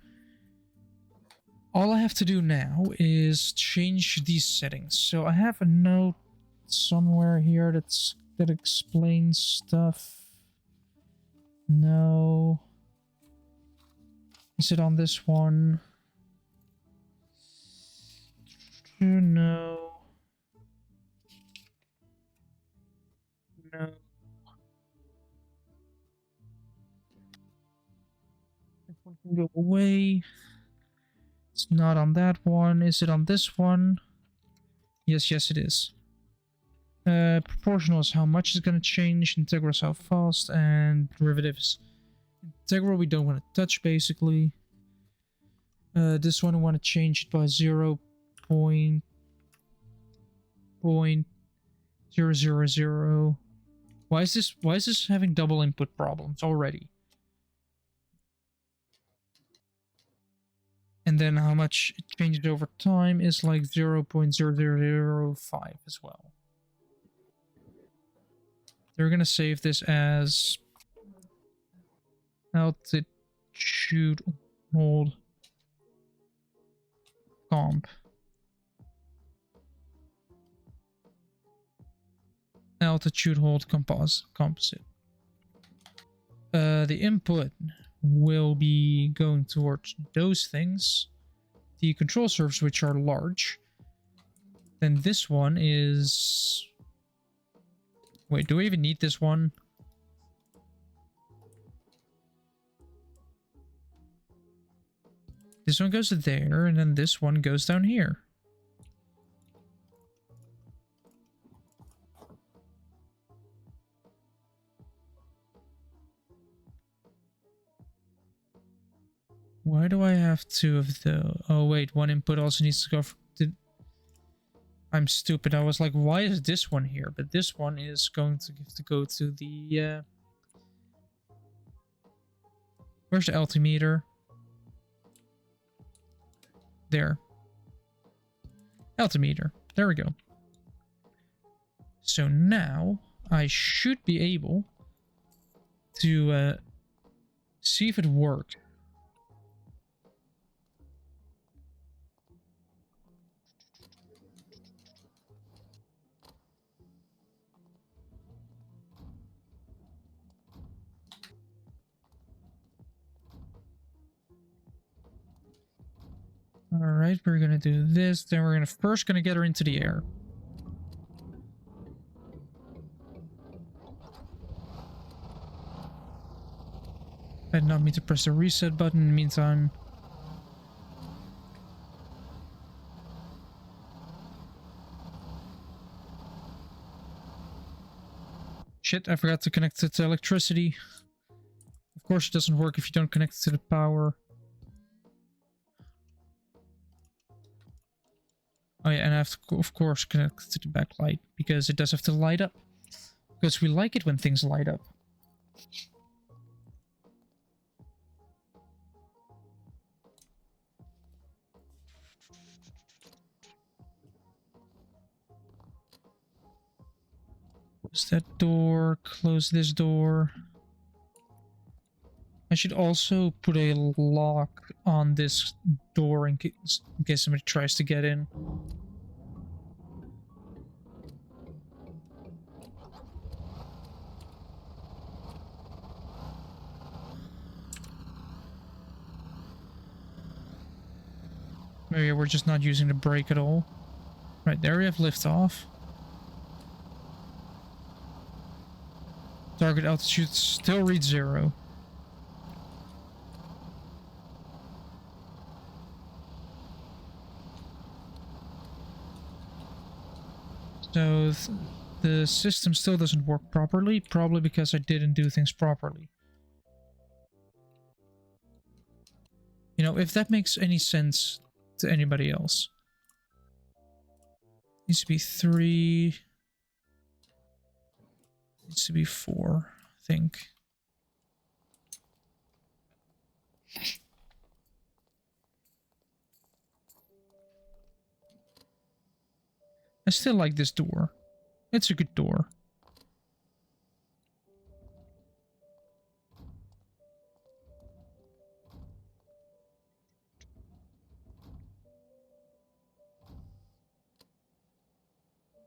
All I have to do now is change these settings. So I have a note somewhere here that explains stuff. No. Is it on this one? No. No. This one can go away. It's not on that one. Is it on this one? Yes, it is. Proportional is how much is going to change. Integral is how fast. And derivatives. Integral we don't want to touch, basically. This one I want to change it by 0.000. Why is this having double input problems already? And then how much it changes over time is like 0.0005 as well. They're gonna save this as altitude hold comp. Altitude hold composite. The input will be going towards those things. The control surfaces, which are large. Then this one is... Wait, do we even need this one? This one goes there, and then this one goes down here. Why do I have 2 of the... Oh wait, one input also needs to go... I'm stupid. I was like, why is this one here? But this one is going to have to go to the... Where's the altimeter? There. Altimeter. There we go. So now I should be able to see if it worked. Alright, we're gonna do this, then we're first gonna get her into the air. I did not mean to press the reset button in the meantime. shit, I forgot to connect it to electricity. Of course it doesn't work if you don't connect it to the power. Oh yeah, and I have to, of course, connect it to the backlight, because it does have to light up. Because we like it when things light up. Close that door, close this door. I should also put a lock on this door in case somebody tries to get in. Maybe we're just not using the brake at all. Right, there we have liftoff. Target altitude still reads 0. So the system still doesn't work properly, probably because I didn't do things properly. You know, if that makes any sense to anybody else. Needs to be 3. Needs to be 4, I think. I still like this door. It's a good door.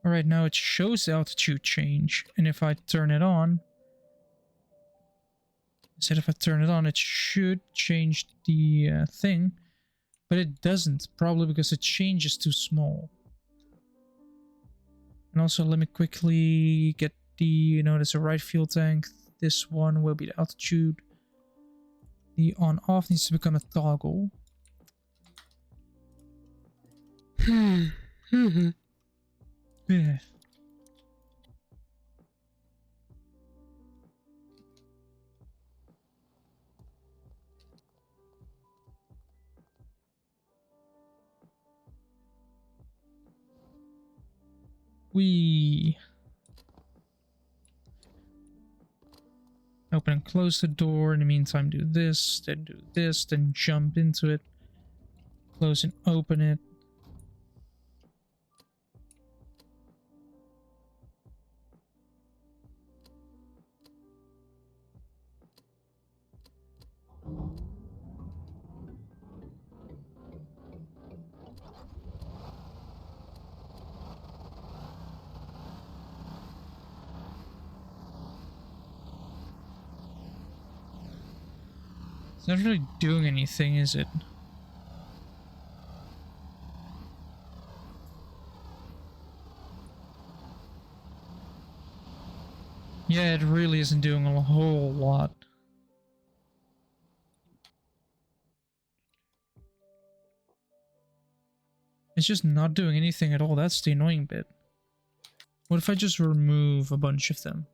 Alright, now it shows the altitude change, and if I turn it on, instead if I turn it on, it should change the thing, but it doesn't, probably because the change is too small. And also, let me quickly get the, there's a right fuel tank. This one will be the altitude. The on-off needs to become a toggle. Yeah. We open and close the door. In the meantime, do this, then jump into it. Close and open it. It's not really doing anything, is it? Yeah, it really isn't doing a whole lot. It's just not doing anything at all. That's the annoying bit. What if I just remove a bunch of them?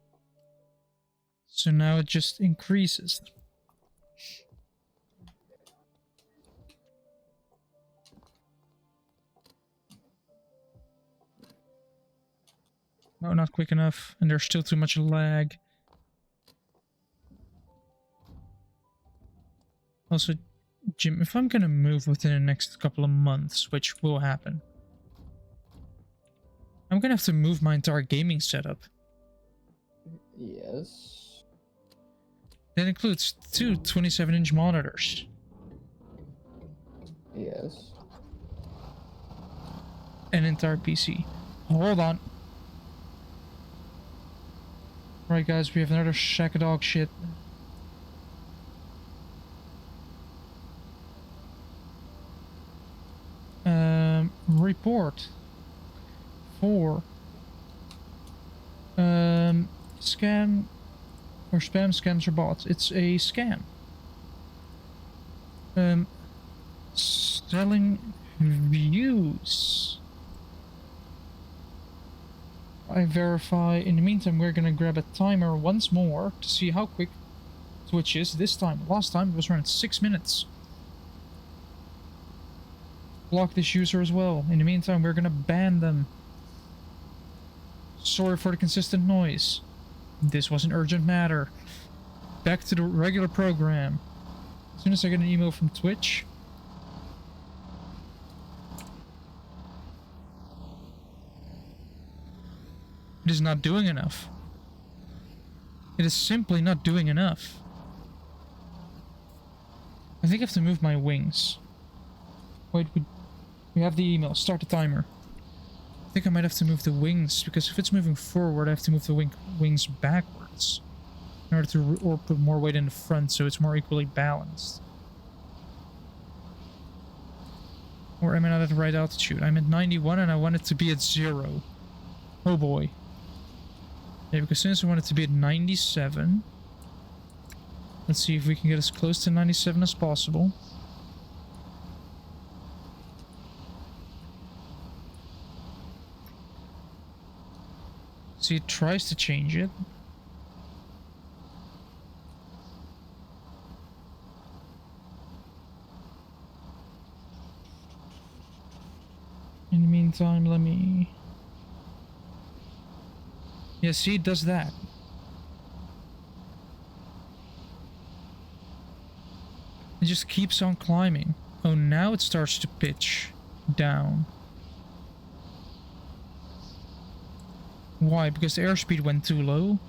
So now it just increases. No, not quick enough, and there's still too much lag. Also, Jim, if I'm gonna move within the next couple of months, which will happen, I'm gonna have to move my entire gaming setup. Yes. That includes 2 27-inch monitors. Yes. An entire PC. Hold on. Right, guys, we have another shack of dog shit. Report. 4. Scam or spam, scams or bots. It's a scam. Selling views. I verify. In the meantime, we're gonna grab a timer once more to see how quick Twitch is this time. Last time it was around 6 minutes. Block this user as well. In the meantime, we're gonna ban them. Sorry for the consistent noise. This was an urgent matter. Back to the regular program. As soon as I get an email from Twitch. It is not doing enough. It is simply not doing enough. I think I have to move my wings. Wait, we have the email. Start the timer. I think I might have to move the wings, because if it's moving forward, I have to move the wings backwards in order to or put more weight in the front so it's more equally balanced. Or am I not at the right altitude? I'm at 91 and I want it to be at 0. Oh boy. Yeah, because since I want it to be at 97, let's see if we can get as close to 97 as possible. See, it tries to change it. In the meantime, let me... Yeah, see, it does that. It just keeps on climbing. Oh, now it starts to pitch down. Why? Because the airspeed went too low?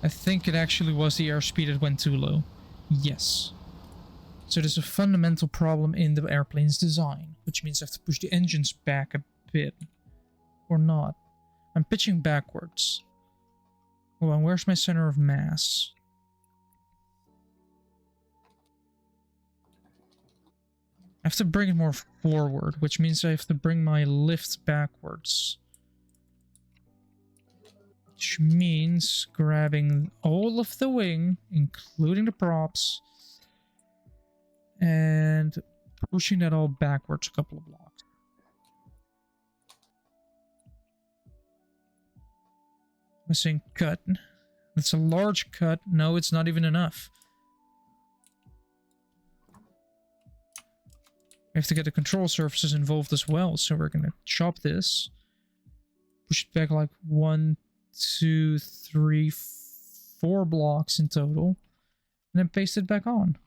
I think it actually was the airspeed that went too low. Yes. So there's a fundamental problem in the airplane's design, which means I have to push the engines back a bit. Or not. I'm pitching backwards. Hold on, where's my center of mass? I have to bring it more forward, which means I have to bring my lift backwards. Which means grabbing all of the wing, including the props, and pushing that all backwards a couple of blocks. I'm saying cut. That's a large cut. No, it's not even enough. We have to get the control surfaces involved as well, so we're gonna chop this, push it back like 1, 2, 3, 4 blocks in total, and then paste it back on.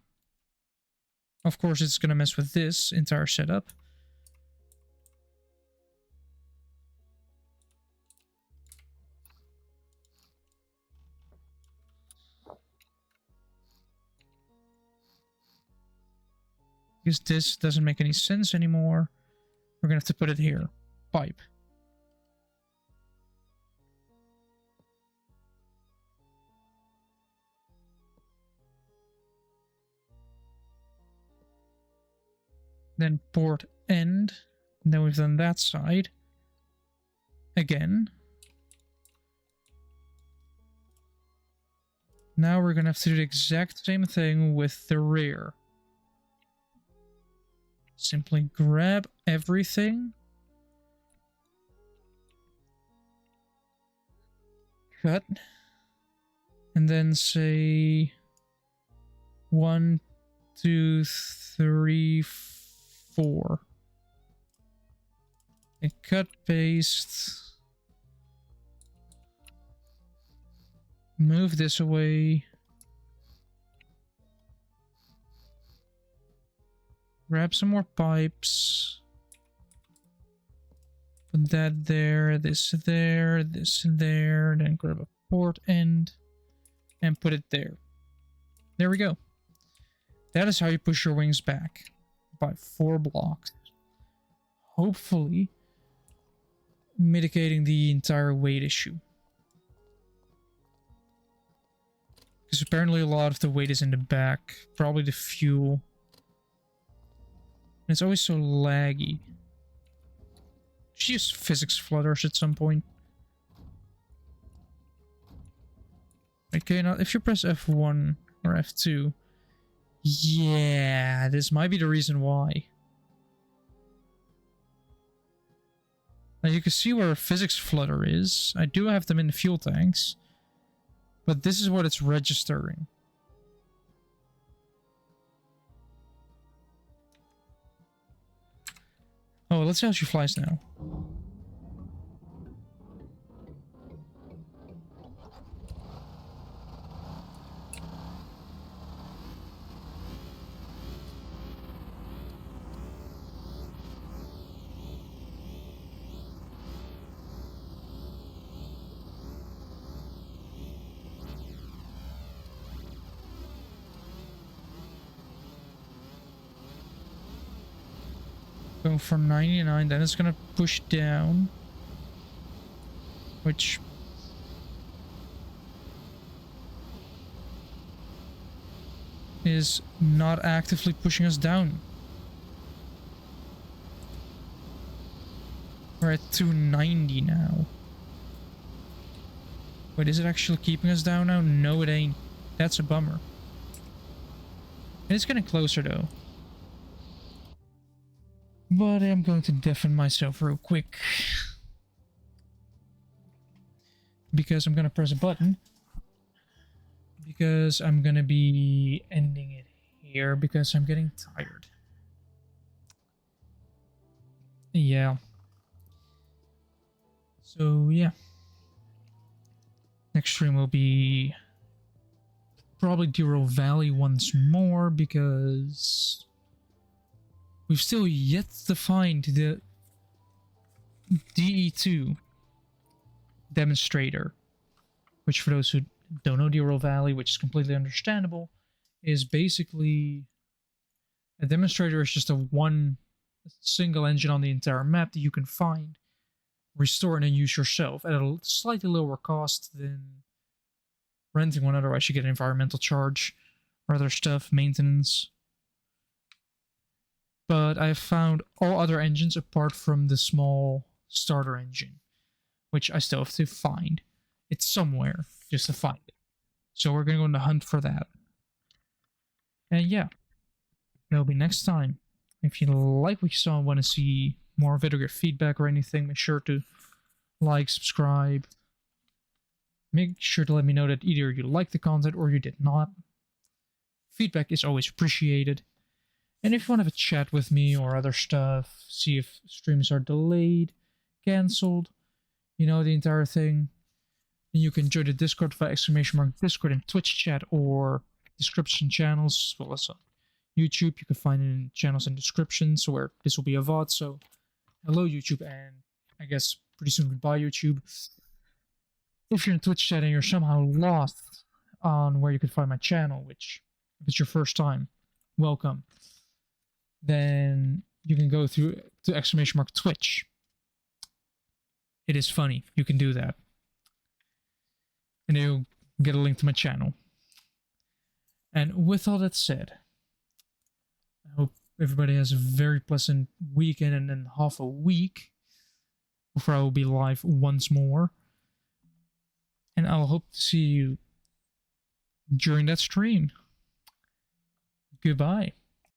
Of course, it's gonna mess with this entire setup. Because this doesn't make any sense anymore. We're gonna have to put it here. Pipe. Then port end. And then we've done that side. Again. Now we're gonna have to do the exact same thing with the rear. Simply grab everything. Cut. And then say 1, 2, 3, 4. And cut, paste. Move this away. Grab some more pipes. Put that there, this there, this there. Then grab a port end and put it there. There we go. That is how you push your wings back. By 4 blocks. Hopefully mitigating the entire weight issue. Because apparently a lot of the weight is in the back. Probably the fuel. And it's always so laggy. Should use physics flutters at some point. Okay, now if you press F1 or F2... Yeah, this might be the reason why. Now you can see where physics flutter is. I do have them in the fuel tanks. But this is what it's registering. Oh, let's see how she flies now. Going from 99, then it's gonna push down, which is not actively pushing us down. We're at 290 now. Wait, is it actually keeping us down now? No, it ain't. That's a bummer. It's getting closer though. But I'm going to deafen myself real quick. Because I'm going to press a button. Because I'm going to be ending it here because I'm getting tired. Yeah. So, yeah. Next stream will be probably Duro Valley once more because we've still yet to find the DE2 demonstrator, which for those who don't know Duro Valley, which is completely understandable, is basically a demonstrator is just a single engine on the entire map that you can find, restore, and then use yourself at a slightly lower cost than renting one. Otherwise you get an environmental charge or other stuff, maintenance. But I've found all other engines apart from the small starter engine, which I still have to find. It's somewhere, just to find it. So we're going to go on the hunt for that. And yeah, that'll be next time. If you like what you saw and want to see more of it or get feedback or anything, make sure to like, subscribe. Make sure to let me know that either you liked the content or you did not. Feedback is always appreciated. And if you want to have a chat with me or other stuff, see if streams are delayed, cancelled, you know, the entire thing, you can join the Discord via !Discord and Twitch chat or description channels, as well as on YouTube. You can find it in channels and descriptions where this will be a VOD. So, hello YouTube, and I guess pretty soon goodbye YouTube. If you're in Twitch chat and you're somehow lost on where you can find my channel, which if it's your first time, welcome. Then you can go through to !Twitch. It is funny. You can do that. And you'll get a link to my channel. And with all that said, I hope everybody has a very pleasant weekend and then half a week before I will be live once more. And I'll hope to see you during that stream. Goodbye.